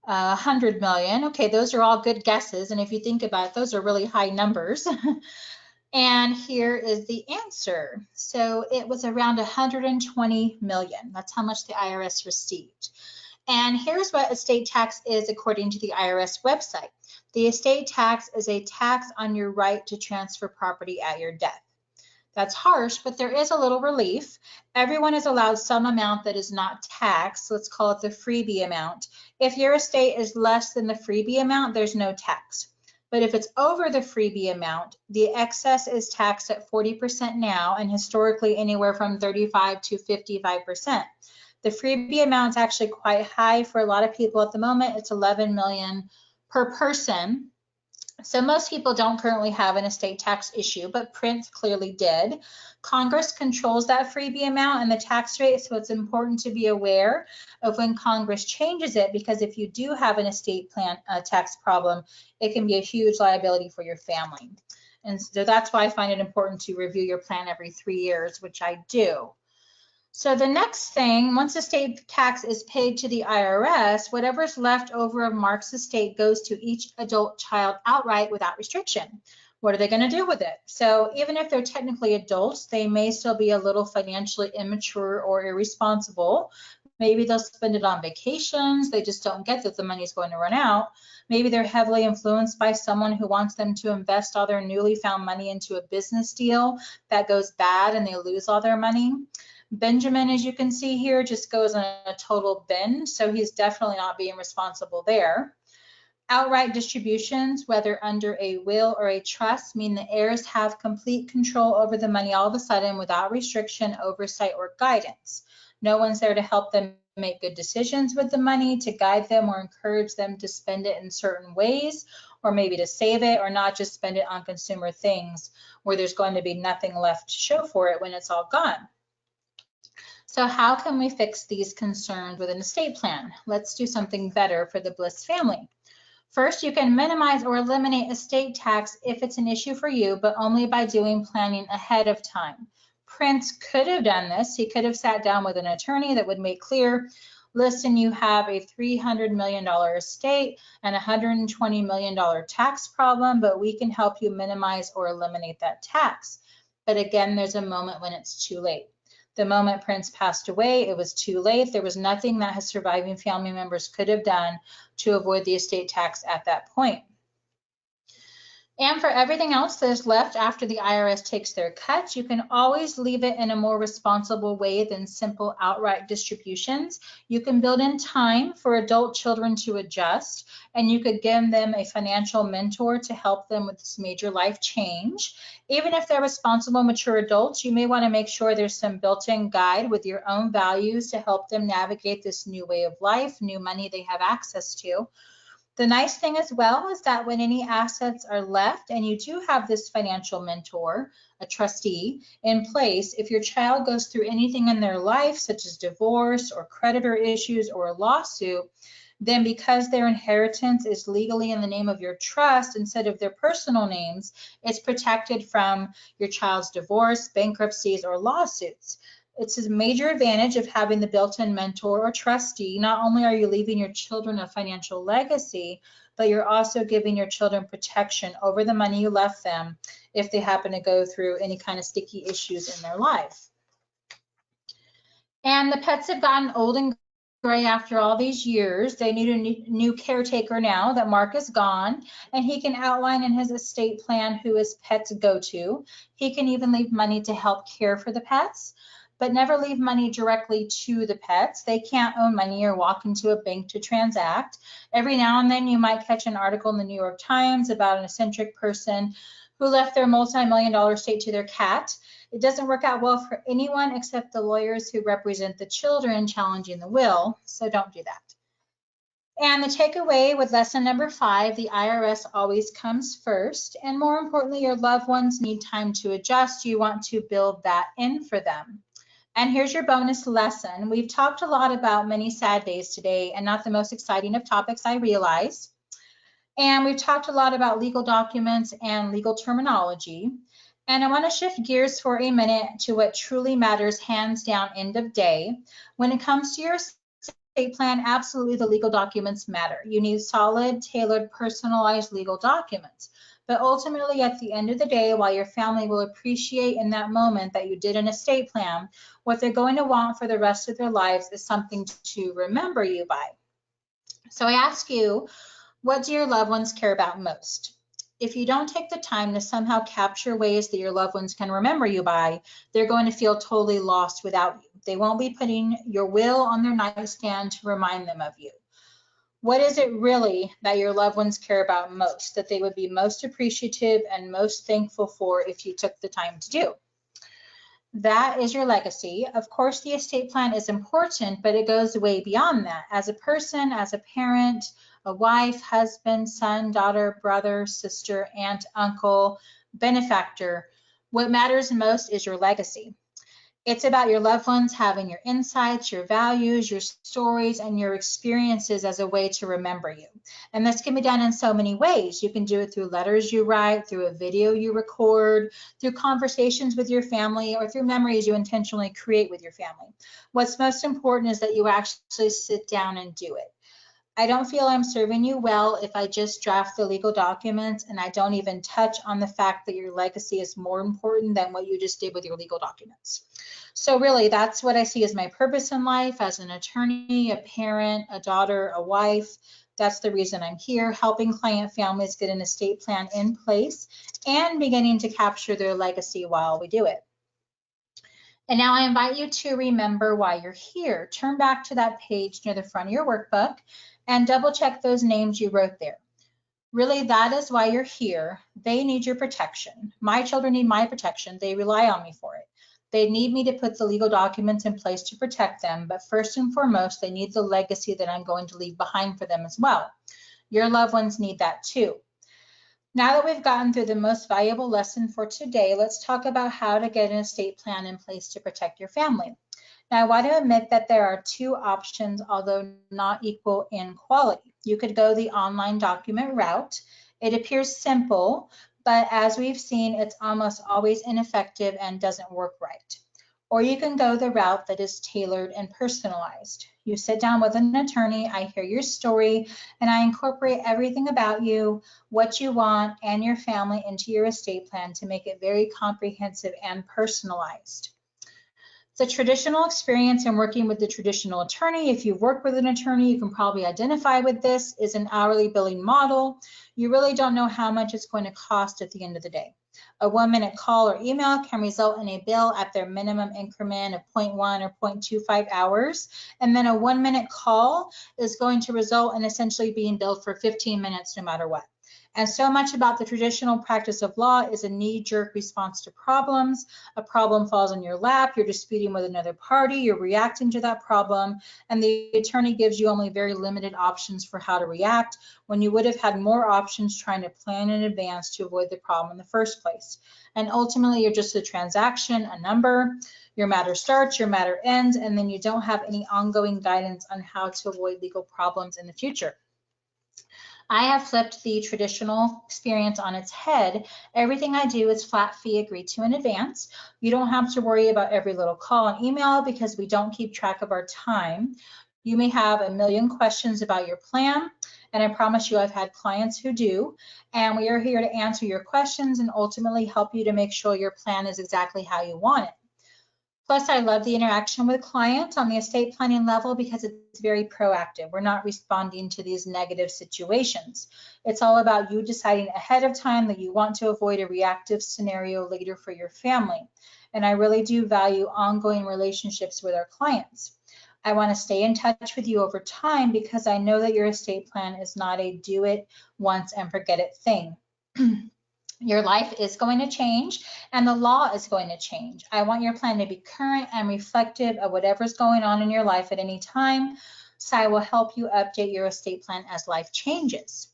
100 million, okay, those are all good guesses. And if you think about it, those are really high numbers. And here is the answer. So it was around 120 million. That's how much the IRS received. And here's what estate tax is according to the IRS website. The estate tax is a tax on your right to transfer property at your death. That's harsh, but there is a little relief. Everyone is allowed some amount that is not taxed. Let's call it the freebie amount. If your estate is less than the freebie amount, there's no tax. But if it's over the freebie amount, the excess is taxed at 40% now, and historically anywhere from 35 to 55%. The freebie amount is actually quite high for a lot of people at the moment. It's 11 million per person. So most people don't currently have an estate tax issue, but Prince clearly did. Congress controls that freebie amount and the tax rate, so it's important to be aware of when Congress changes it, because if you do have an estate plan tax problem, it can be a huge liability for your family. And so that's why I find it important to review your plan every 3 years, which I do. So the next thing, once estate tax is paid to the IRS, whatever's left over of Mark's estate goes to each adult child outright without restriction. What are they going to do with it? So even if they're technically adults, they may still be a little financially immature or irresponsible. Maybe they'll spend it on vacations. They just don't get that the money's going to run out. Maybe they're heavily influenced by someone who wants them to invest all their newly found money into a business deal that goes bad and they lose all their money. Benjamin, as you can see here, just goes on a total bin, so he's definitely not being responsible there. Outright distributions, whether under a will or a trust, mean the heirs have complete control over the money all of a sudden without restriction, oversight, or guidance. No one's there to help them make good decisions with the money, to guide them or encourage them to spend it in certain ways, or maybe to save it or not just spend it on consumer things where there's going to be nothing left to show for it when it's all gone. So how can we fix these concerns with an estate plan? Let's do something better for the Bliss family. First, you can minimize or eliminate estate tax if it's an issue for you, but only by doing planning ahead of time. Prince could have done this. He could have sat down with an attorney that would make clear, listen, you have a $300 million estate and $120 million tax problem, but we can help you minimize or eliminate that tax. But again, there's a moment when it's too late. The moment Prince passed away, it was too late. There was nothing that his surviving family members could have done to avoid the estate tax at that point. And for everything else that is left after the IRS takes their cut, you can always leave it in a more responsible way than simple outright distributions. You can build in time for adult children to adjust, and you could give them a financial mentor to help them with this major life change. Even if they're responsible, mature adults, you may want to make sure there's some built-in guide with your own values to help them navigate this new way of life, new money they have access to. The nice thing as well is that when any assets are left and you do have this financial mentor, a trustee in place, if your child goes through anything in their life, such as divorce or creditor issues or a lawsuit, then because their inheritance is legally in the name of your trust instead of their personal names, it's protected from your child's divorce, bankruptcies, or lawsuits. It's a major advantage of having the built-in mentor or trustee. Not only are you leaving your children a financial legacy, but you're also giving your children protection over the money you left them if they happen to go through any kind of sticky issues in their life. And the pets have gotten old and gray after all these years. They need a new caretaker now that Mark is gone, and he can outline in his estate plan who his pets go to. He can even leave money to help care for the pets, but never leave money directly to the pets. They can't own money or walk into a bank to transact. Every now and then you might catch an article in the New York Times about an eccentric person who left their multi-million-dollar estate to their cat. It doesn't work out well for anyone except the lawyers who represent the children challenging the will, so don't do that. And the takeaway with lesson number 5, the IRS always comes first. And more importantly, your loved ones need time to adjust. You want to build that in for them. And here's your bonus lesson. We've talked a lot about many sad days today, and not the most exciting of topics, I realize. And we've talked a lot about legal documents and legal terminology. And I want to shift gears for a minute to what truly matters, hands down, end of day. When it comes to your estate plan, absolutely the legal documents matter. You need solid, tailored, personalized legal documents. But ultimately, at the end of the day, while your family will appreciate in that moment that you did an estate plan, what they're going to want for the rest of their lives is something to remember you by. So I ask you, what do your loved ones care about most? If you don't take the time to somehow capture ways that your loved ones can remember you by, they're going to feel totally lost without you. They won't be putting your will on their nightstand to remind them of you. What is it really that your loved ones care about most, that they would be most appreciative and most thankful for if you took the time to do? That is your legacy. Of course, the estate plan is important, but it goes way beyond that. As a person, as a parent, a wife, husband, son, daughter, brother, sister, aunt, uncle, benefactor, what matters most is your legacy. It's about your loved ones having your insights, your values, your stories, and your experiences as a way to remember you. And this can be done in so many ways. You can do it through letters you write, through a video you record, through conversations with your family, or through memories you intentionally create with your family. What's most important is that you actually sit down and do it. I don't feel I'm serving you well if I just draft the legal documents and I don't even touch on the fact that your legacy is more important than what you just did with your legal documents. So really, that's what I see as my purpose in life as an attorney, a parent, a daughter, a wife. That's the reason I'm here, helping client families get an estate plan in place and beginning to capture their legacy while we do it. And now I invite you to remember why you're here. Turn back to that page near the front of your workbook and double check those names you wrote there. Really, that is why you're here. They need your protection. My children need my protection. They rely on me for it. They need me to put the legal documents in place to protect them, but first and foremost, they need the legacy that I'm going to leave behind for them as well. Your loved ones need that too. Now that we've gotten through the most valuable lesson for today, let's talk about how to get an estate plan in place to protect your family. Now, I want to admit that there are two options, although not equal in quality. You could go the online document route. It appears simple, but as we've seen, it's almost always ineffective and doesn't work right. Or you can go the route that is tailored and personalized. You sit down with an attorney, I hear your story, and I incorporate everything about you, what you want, and your family into your estate plan to make it very comprehensive and personalized. The traditional experience in working with the traditional attorney, if you've worked with an attorney, you can probably identify with this, is an hourly billing model. You really don't know how much it's going to cost at the end of the day. A 1-minute call or email can result in a bill at their minimum increment of 0.1 or 0.25 hours. And then a 1-minute call is going to result in essentially being billed for 15 minutes no matter what. And so much about the traditional practice of law is a knee-jerk response to problems. A problem falls in your lap, you're disputing with another party, you're reacting to that problem, and the attorney gives you only very limited options for how to react when you would have had more options trying to plan in advance to avoid the problem in the first place. And ultimately, you're just a transaction, a number. Your matter starts, your matter ends, and then you don't have any ongoing guidance on how to avoid legal problems in the future. I have flipped the traditional experience on its head. Everything I do is flat fee agreed to in advance. You don't have to worry about every little call and email because we don't keep track of our time. You may have a million questions about your plan, and I promise you I've had clients who do, and we are here to answer your questions and ultimately help you to make sure your plan is exactly how you want it. Plus, I love the interaction with clients on the estate planning level because it's very proactive. We're not responding to these negative situations. It's all about you deciding ahead of time that you want to avoid a reactive scenario later for your family. And I really do value ongoing relationships with our clients. I want to stay in touch with you over time because I know that your estate plan is not a do it once and forget it thing. Your life is going to change and the law is going to change. I want your plan to be current and reflective of whatever's going on in your life at any time. SCI will help you update your estate plan as life changes.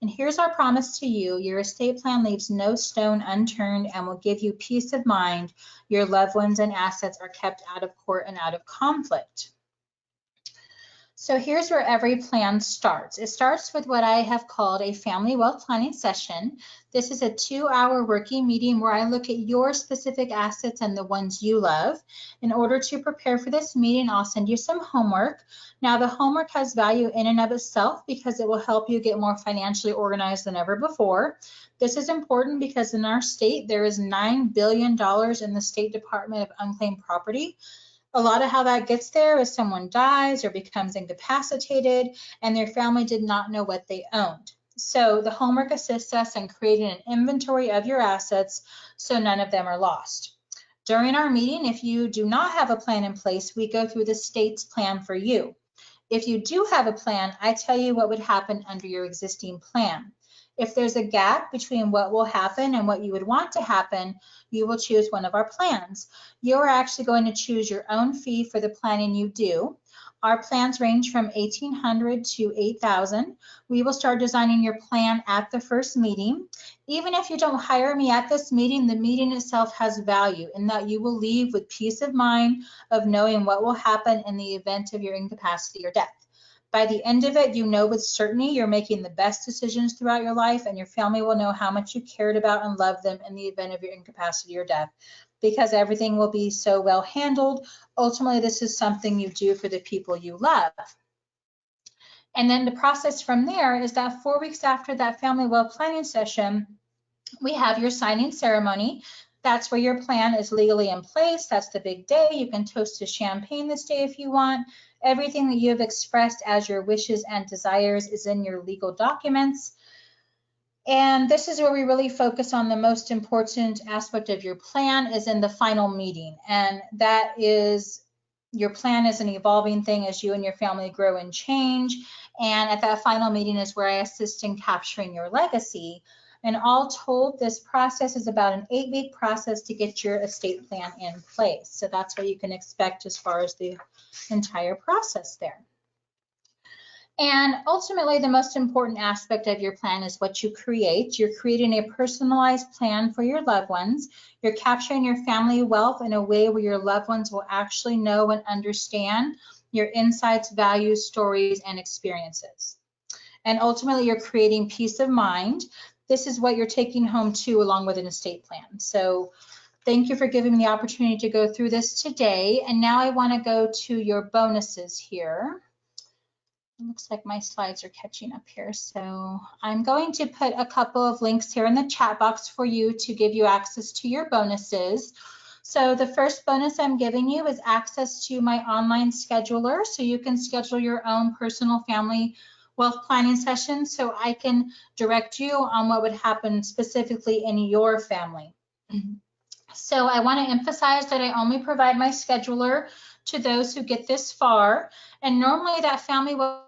And here's our promise to you. Your estate plan leaves no stone unturned and will give you peace of mind. Your loved ones and assets are kept out of court and out of conflict. So here's where every plan starts. It starts with what I have called a family wealth planning session. This is a 2-hour working meeting where I look at your specific assets and the ones you love. In order to prepare for this meeting, I'll send you some homework. Now, the homework has value in and of itself because it will help you get more financially organized than ever before. This is important because in our state, there is $9 billion in the State Department of Unclaimed Property. A lot of how that gets there is someone dies or becomes incapacitated and their family did not know what they owned. So the homework assists us in creating an inventory of your assets so none of them are lost. During our meeting, if you do not have a plan in place, we go through the state's plan for you. If you do have a plan, I tell you what would happen under your existing plan. If there's a gap between what will happen and what you would want to happen, you will choose one of our plans. You're actually going to choose your own fee for the planning you do. Our plans range from $1,800 to $8,000. We will start designing your plan at the first meeting. Even if you don't hire me at this meeting, the meeting itself has value in that you will leave with peace of mind of knowing what will happen in the event of your incapacity or death. By the end of it, you know with certainty you're making the best decisions throughout your life, and your family will know how much you cared about and loved them in the event of your incapacity or death, because everything will be so well handled. Ultimately, this is something you do for the people you love. And then the process from there is that 4 weeks after that family wealth planning session, we have your signing ceremony. That's where your plan is legally in place. That's the big day. You can toast to champagne this day if you want. Everything that you have expressed as your wishes and desires is in your legal documents. And this is where we really focus on the most important aspect of your plan is in the final meeting. And that is, your plan is an evolving thing as you and your family grow and change. And at that final meeting is where I assist in capturing your legacy. And all told, this process is about an 8-week process to get your estate plan in place. So that's what you can expect as far as the entire process there. And ultimately, the most important aspect of your plan is what you create. You're creating a personalized plan for your loved ones. You're capturing your family wealth in a way where your loved ones will actually know and understand your insights, values, stories, and experiences. And ultimately, you're creating peace of mind. This is what you're taking home too, along with an estate plan. So thank you for giving me the opportunity to go through this today. And now I want to go to your bonuses here. It looks like my slides are catching up here. So I'm going to put a couple of links here in the chat box for you to give you access to your bonuses. So the first bonus I'm giving you is access to my online scheduler. So you can schedule your own personal family wealth planning session so I can direct you on what would happen specifically in your family. So I want to emphasize that I only provide my scheduler to those who get this far. And normally that family wealth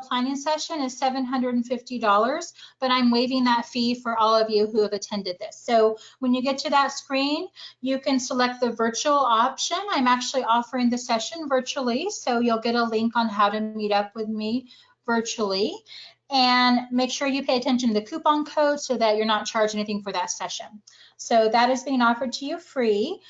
planning session is $750, but I'm waiving that fee for all of you who have attended this. So when you get to that screen, you can select the virtual option. I'm actually offering the session virtually, so you'll get a link on how to meet up with me virtually. And make sure you pay attention to the coupon code so that you're not charged anything for that session. So that is being offered to you free.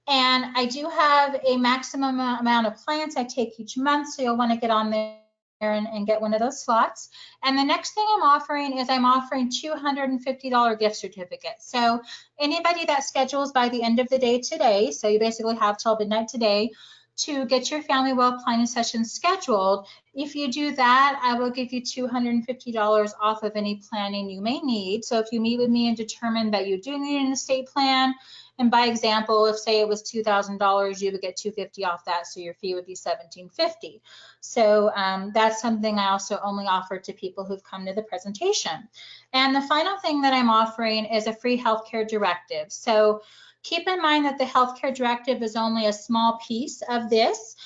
And I do have a maximum amount of clients I take each month, so you'll want to get on there and get one of those slots. And the next thing I'm offering is I'm offering $250 gift certificates. So anybody that schedules by the end of the day today, so you basically have till midnight today, to get your family wealth planning session scheduled. If you do that, I will give you $250 off of any planning you may need. So if you meet with me and determine that you do need an estate plan, and by example, if say it was $2,000, you would get $250 off that, so your fee would be $1,750. So that's something I also only offer to people who've come to the presentation. And the final thing that I'm offering is a free healthcare directive. So keep in mind that the healthcare directive is only a small piece of this,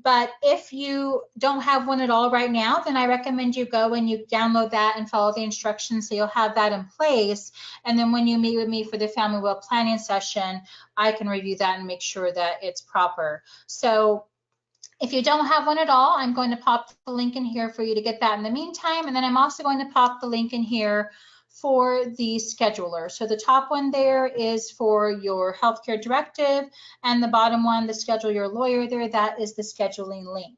but if you don't have one at all right now, then I recommend you go and you download that and follow the instructions so you'll have that in place. And then when you meet with me for the family wealth planning session, I can review that and make sure that it's proper. So If you don't have one at all, I'm going to pop the link in here for you to get that in the meantime. And then I'm also going to pop the link in here for the scheduler. So the top one there is for your healthcare directive, and the bottom one, the schedule your lawyer there, that is the scheduling link.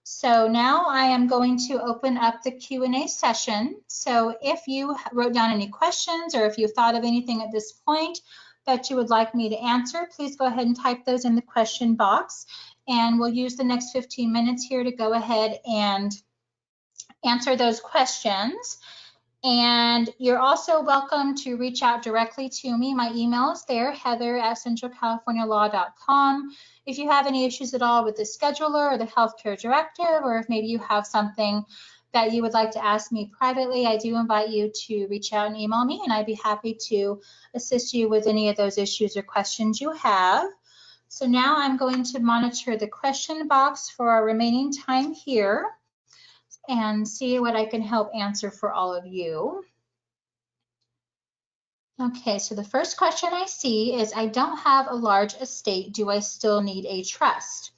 So now I am going to open up the Q&A session. So if you wrote down any questions or if you thought of anything at this point that you would like me to answer, please go ahead and type those in the question box. And we'll use the next 15 minutes here to go ahead and answer those questions. And you're also welcome to reach out directly to me. My email is there, heather@centralcalifornialaw.com. If you have any issues at all with the scheduler or the healthcare directive, or if maybe you have something that you would like to ask me privately, I do invite you to reach out and email me, and I'd be happy to assist you with any of those issues or questions you have. So now I'm going to monitor the question box for our remaining time here and see what I can help answer for all of you. Okay, so the first question I see is, I don't have a large estate. Do I still need a trust?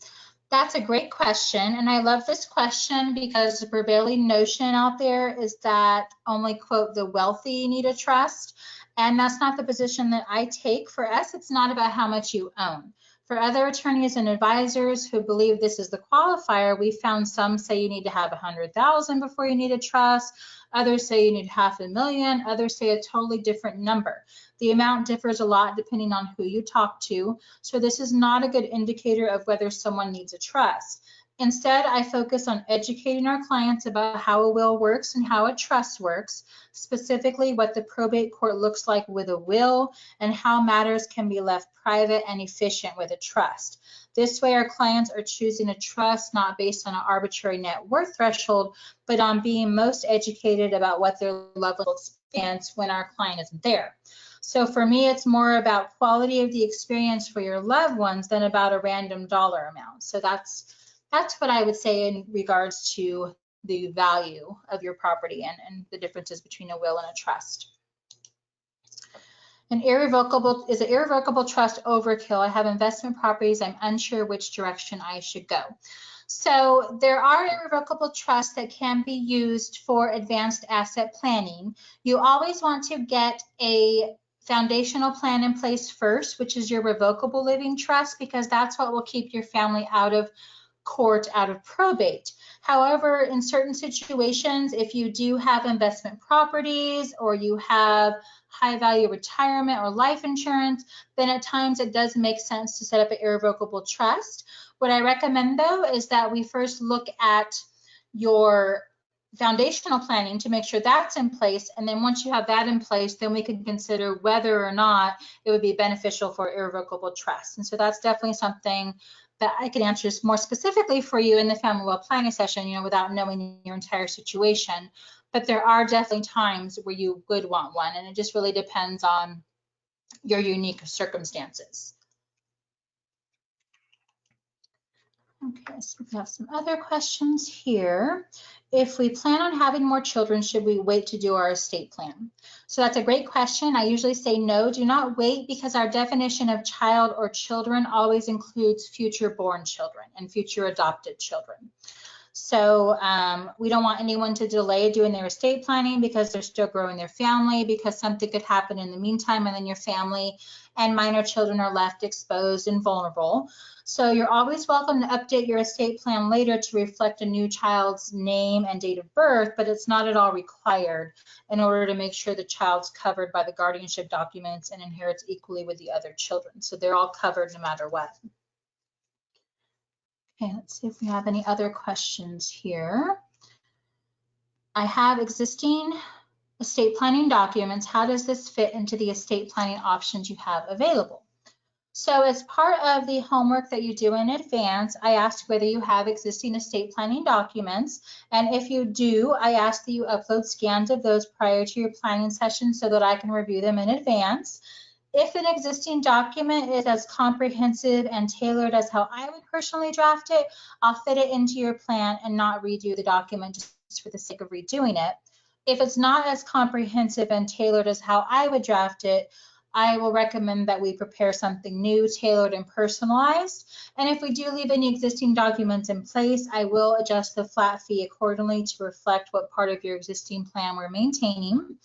That's a great question, and I love this question because the prevailing notion out there is that only, quote, the wealthy need a trust, and that's not the position that I take. For us, it's not about how much you own. For other attorneys and advisors who believe this is the qualifier, we found some say you need to have 100,000 before you need a trust. Others say you need $500,000. Others say a totally different number. The amount differs a lot depending on who you talk to. So this is not a good indicator of whether someone needs a trust. Instead, I focus on educating our clients about how a will works and how a trust works, specifically what the probate court looks like with a will and how matters can be left private and efficient with a trust. This way, our clients are choosing a trust not based on an arbitrary net worth threshold, but on being most educated about what their level of experience when our client isn't there. So for me, it's more about quality of the experience for your loved ones than about a random dollar amount. So that's what I would say in regards to the value of your property and the differences between a will and a trust. Is an irrevocable trust overkill? I have investment properties. I'm unsure which direction I should go. So there are irrevocable trusts that can be used for advanced asset planning. You always want to get a foundational plan in place first, which is your revocable living trust, because that's what will keep your family out of court, out of probate. However, in certain situations, if you do have investment properties or you have high value retirement or life insurance, then at times it does make sense to set up an irrevocable trust. What I recommend though is that we first look at your foundational planning to make sure that's in place, and then once you have that in place, then we can consider whether or not it would be beneficial for irrevocable trust. And so that's definitely something that I can answer more specifically for you in the family well planning session, without knowing your entire situation. But there are definitely times where you would want one, and it just really depends on your unique circumstances. Okay, so we have some other questions here. If we plan on having more children, should we wait to do our estate plan? So that's a great question. I usually say no, do not wait, because our definition of child or children always includes future born children and future adopted children. So we don't want anyone to delay doing their estate planning because they're still growing their family, because something could happen in the meantime and then your family and minor children are left exposed and vulnerable. So you're always welcome to update your estate plan later to reflect a new child's name and date of birth, but it's not at all required in order to make sure the child's covered by the guardianship documents and inherits equally with the other children. So they're all covered no matter what. Okay, let's see if we have any other questions here. I have existing estate planning documents. How does this fit into the estate planning options you have available? So as part of the homework that you do in advance, I asked whether you have existing estate planning documents. And if you do, I ask that you upload scans of those prior to your planning session so that I can review them in advance. If an existing document is as comprehensive and tailored as how I would personally draft it, I'll fit it into your plan and not redo the document just for the sake of redoing it. If it's not as comprehensive and tailored as how I would draft it, I will recommend that we prepare something new, tailored, and personalized. And if we do leave any existing documents in place, I will adjust the flat fee accordingly to reflect what part of your existing plan we're maintaining.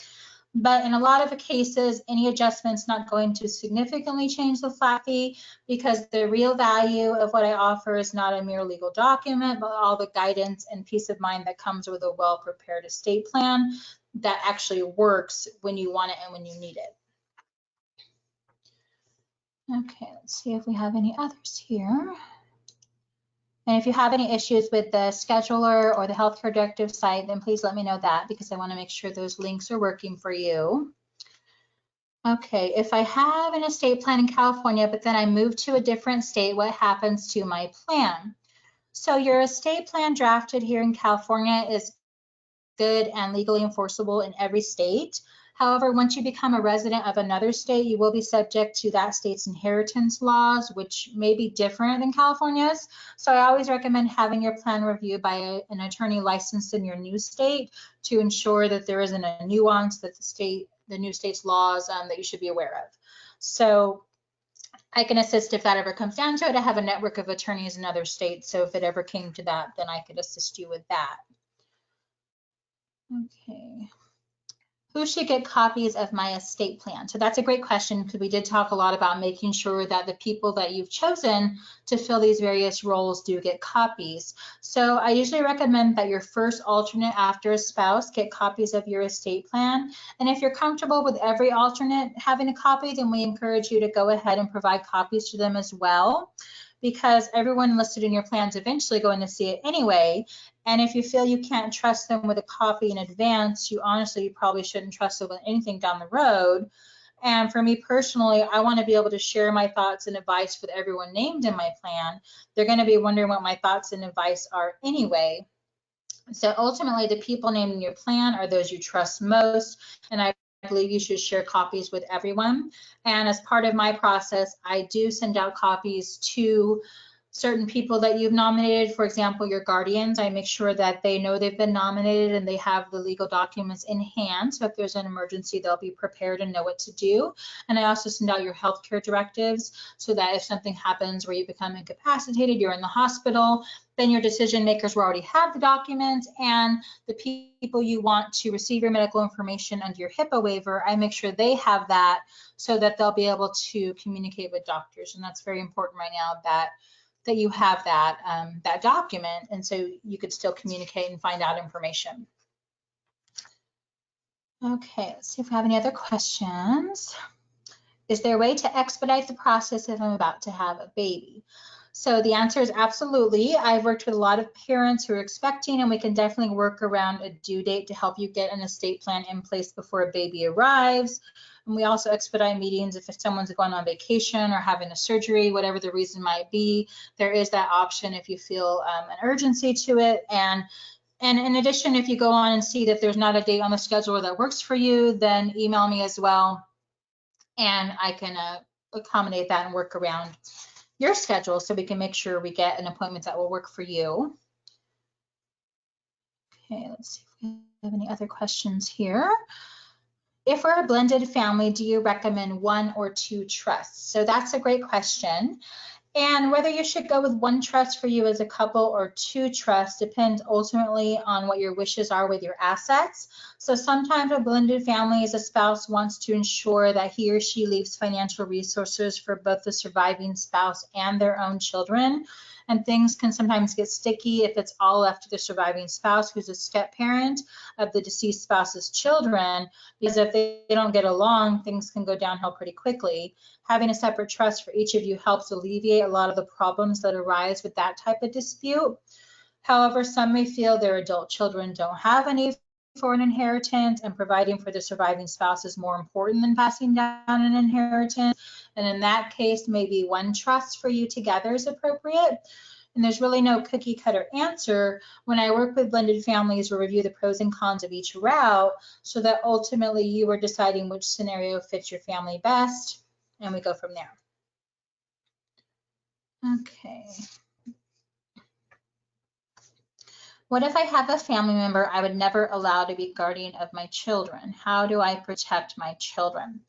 But in a lot of cases, any adjustment's not going to significantly change the flat fee, because the real value of what I offer is not a mere legal document, but all the guidance and peace of mind that comes with a well-prepared estate plan that actually works when you want it and when you need it. Okay, let's see if we have any others here. And if you have any issues with the scheduler or the healthcare directive site, then please let me know that, because I want to make sure those links are working for you. Okay, if I have an estate plan in California, but then I move to a different state, what happens to my plan? So your estate plan drafted here in California is good and legally enforceable in every state. However, once you become a resident of another state, you will be subject to that state's inheritance laws, which may be different than California's. So I always recommend having your plan reviewed by an attorney licensed in your new state to ensure that there isn't a nuance that the new state's laws that you should be aware of. So I can assist if that ever comes down to it. I have a network of attorneys in other states, so if it ever came to that, then I could assist you with that. Okay. Who should get copies of my estate plan? So that's a great question, because we did talk a lot about making sure that the people that you've chosen to fill these various roles do get copies. So I usually recommend that your first alternate after a spouse get copies of your estate plan. And if you're comfortable with every alternate having a copy, then we encourage you to go ahead and provide copies to them as well, because everyone listed in your plans eventually going to see it anyway. And if you feel you can't trust them with a copy in advance, you probably shouldn't trust them with anything down the road. And for me personally, I want to be able to share my thoughts and advice with everyone named in my plan. They're going to be wondering what my thoughts and advice are anyway. So ultimately, the people named in your plan are those you trust most, and I believe you should share copies with everyone. And as part of my process, I do send out copies to certain people that you've nominated. For example, your guardians, I make sure that they know they've been nominated and they have the legal documents in hand. So if there's an emergency, they'll be prepared and know what to do. And I also send out your healthcare directives, so that if something happens where you become incapacitated, you're in the hospital, then your decision makers will already have the documents, and the people you want to receive your medical information under your HIPAA waiver, I make sure they have that so that they'll be able to communicate with doctors. And that's very important right now, that you have that, that document, and so you could still communicate and find out information. Okay, let's see if we have any other questions. Is there a way to expedite the process if I'm about to have a baby? So the answer is absolutely. I've worked with a lot of parents who are expecting, and we can definitely work around a due date to help you get an estate plan in place before a baby arrives. And we also expedite meetings if someone's going on vacation or having a surgery, whatever the reason might be. There is that option if you feel an urgency to it. And in addition, if you go on and see that there's not a date on the schedule that works for you, then email me as well, and I can accommodate that and work around your schedule so we can make sure we get an appointment that will work for you. Okay, let's see if we have any other questions here. If we're a blended family, do you recommend 1 or 2 trusts? So that's a great question. And whether you should go with 1 trust for you as a couple or 2 trusts depends ultimately on what your wishes are with your assets. So sometimes a blended family is a spouse wants to ensure that he or she leaves financial resources for both the surviving spouse and their own children. And things can sometimes get sticky if it's all left to the surviving spouse, who's a step parent of the deceased spouse's children, because if they don't get along, things can go downhill pretty quickly. Having a separate trust for each of you helps alleviate a lot of the problems that arise with that type of dispute. However, some may feel their adult children don't have any for an inheritance, and providing for the surviving spouse is more important than passing down an inheritance. And in that case, maybe 1 trust for you together is appropriate. And there's really no cookie cutter answer. When I work with blended families, we review the pros and cons of each route so that ultimately you are deciding which scenario fits your family best, and we go from there. Okay. What if I have a family member I would never allow to be guardian of my children? How do I protect my children?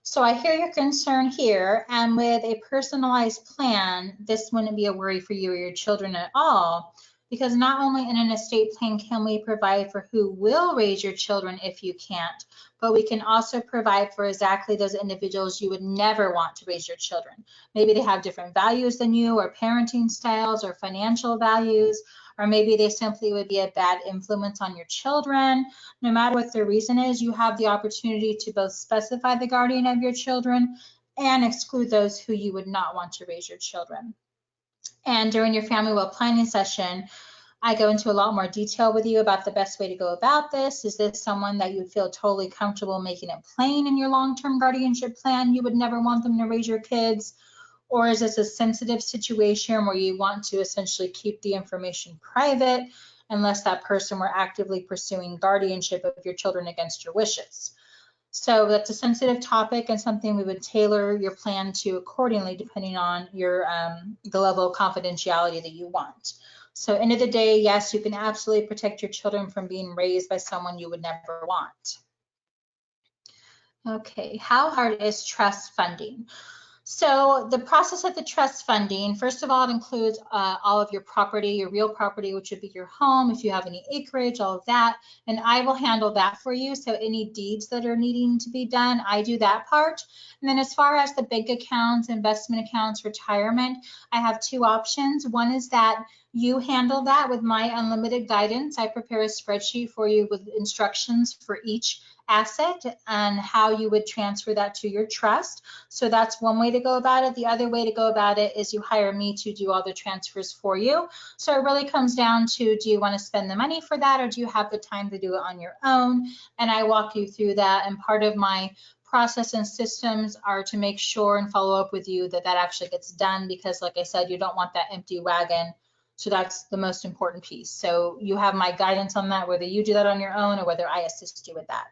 So I hear your concern here, and with a personalized plan, this wouldn't be a worry for you or your children at all, because not only in an estate plan can we provide for who will raise your children if you can't, but we can also provide for exactly those individuals you would never want to raise your children. Maybe they have different values than you, or parenting styles, or financial values, or maybe they simply would be a bad influence on your children. No matter what the reason is, you have the opportunity to both specify the guardian of your children and exclude those who you would not want to raise your children. And during your family will planning session, I go into a lot more detail with you about the best way to go about this. Is this someone that you feel totally comfortable making it plain in your long-term guardianship plan? You would never want them to raise your kids? Or is this a sensitive situation where you want to essentially keep the information private unless that person were actively pursuing guardianship of your children against your wishes? So that's a sensitive topic and something we would tailor your plan to accordingly, depending on your the level of confidentiality that you want. So end of the day, yes, you can absolutely protect your children from being raised by someone you would never want. Okay, how hard is trust funding? So the process of the trust funding, first of all, it includes all of your property, your real property, which would be your home, if you have any acreage, all of that, and I will handle that for you. So any deeds that are needing to be done, I do that part. And then as far as the bank accounts, investment accounts, retirement, I have two options. One is that you handle that with my unlimited guidance. I prepare a spreadsheet for you with instructions for each asset and how you would transfer that to your trust. So that's one way to go about it. The other way to go about it is you hire me to do all the transfers for you. So it really comes down to, do you want to spend the money for that, or do you have the time to do it on your own? And I walk you through that. And part of my process and systems are to make sure and follow up with you that that actually gets done, because like I said, you don't want that empty wagon. So that's the most important piece. So you have my guidance on that, whether you do that on your own or whether I assist you with that.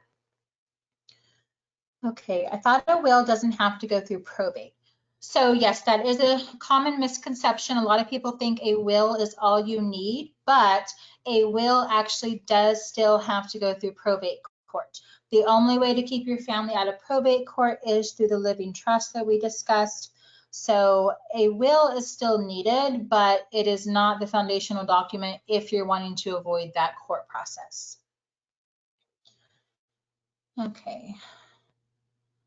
Okay, I thought a will doesn't have to go through probate. So yes, that is a common misconception. A lot of people think a will is all you need, but a will actually does still have to go through probate court. The only way to keep your family out of probate court is through the living trust that we discussed. So a will is still needed, but it is not the foundational document if you're wanting to avoid that court process. Okay.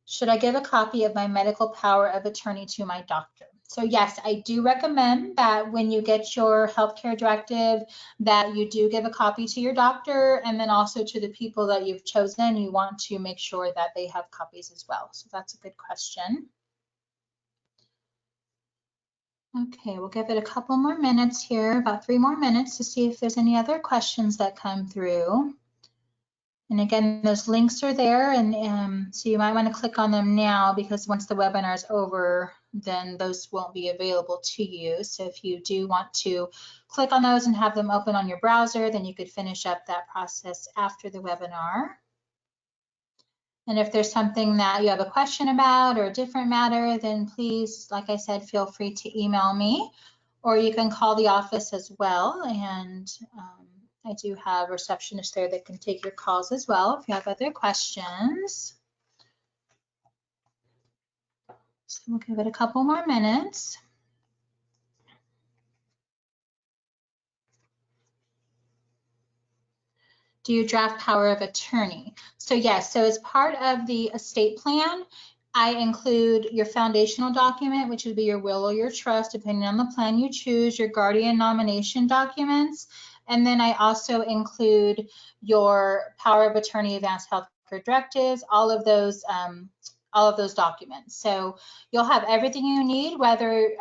Should I give a copy of my medical power of attorney to my doctor? So yes, I do recommend that when you get your healthcare directive, that you do give a copy to your doctor, and then also to the people that you've chosen. You want to make sure that they have copies as well. So that's a good question. Okay, we'll give it a couple more minutes here, about 3 more minutes, to see if there's any other questions that come through. And again, those links are there, and so you might want to click on them now, because once the webinar is over, then those won't be available to you. So if you do want to click on those and have them open on your browser, then you could finish up that process after the webinar. And if there's something that you have a question about or a different matter, then please, like I said, feel free to email me, or you can call the office as well. And I do have receptionists there that can take your calls as well if you have other questions. So we'll give it a couple more minutes. Do you draft power of attorney? So yes, so as part of the estate plan, I include your foundational document, which would be your will or your trust, depending on the plan you choose, your guardian nomination documents, and then I also include your power of attorney, advanced healthcare directives, all of those documents. So you'll have everything you need, whether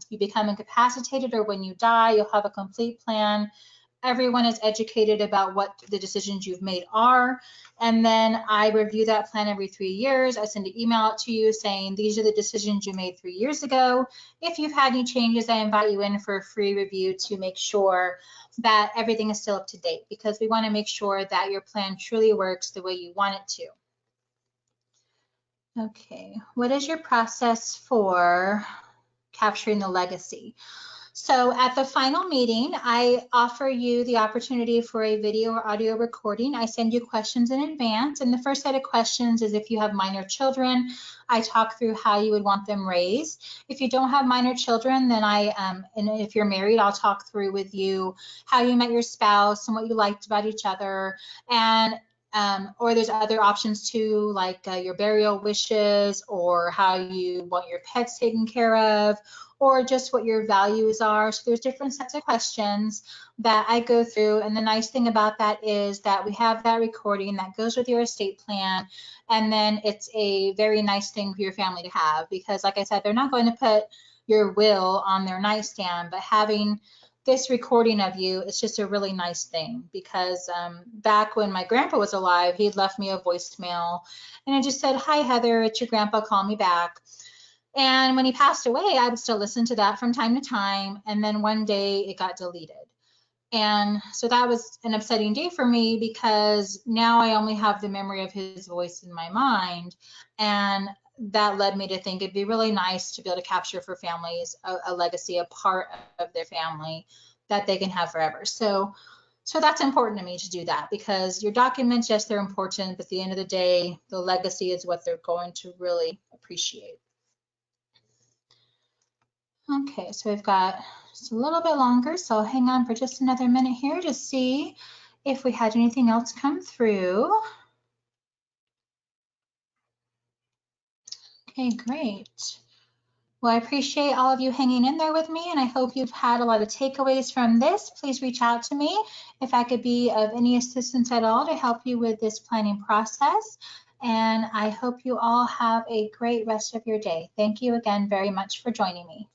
you become incapacitated or when you die. You'll have a complete plan. Everyone is educated about what the decisions you've made are. And then I review that plan every 3 years. I send an email out to you saying, these are the decisions you made 3 years ago. If you've had any changes, I invite you in for a free review to make sure that everything is still up to date, because we want to make sure that your plan truly works the way you want it to. Okay, what is your process for capturing the legacy? So at the final meeting, I offer you the opportunity for a video or audio recording. I send you questions in advance. And the first set of questions is if you have minor children, I talk through how you would want them raised. If you don't have minor children, then and if you're married, I'll talk through with you how you met your spouse and what you liked about each other. And or there's other options too, like your burial wishes or how you want your pets taken care of, or just what your values are. So there's different sets of questions that I go through. And the nice thing about that is that we have that recording that goes with your estate plan. And then it's a very nice thing for your family to have, because like I said, they're not going to put your will on their nightstand, but having this recording of you, it's just a really nice thing, because back when my grandpa was alive, he'd left me a voicemail and it just said, "Hi Heather, it's your grandpa, call me back." And when he passed away, I would still listen to that from time to time. And then one day it got deleted. And so that was an upsetting day for me, because now I only have the memory of his voice in my mind. And that led me to think it'd be really nice to be able to capture for families a legacy, a part of their family that they can have forever. So that's important to me to do that, because your documents, yes, they're important, but at the end of the day, the legacy is what they're going to really appreciate. Okay, so we've got just a little bit longer, so I'll hang on for just another minute here to see if we had anything else come through. Okay, great. Well, I appreciate all of you hanging in there with me, and I hope you've had a lot of takeaways from this. Please reach out to me if I could be of any assistance at all to help you with this planning process. And I hope you all have a great rest of your day. Thank you again very much for joining me.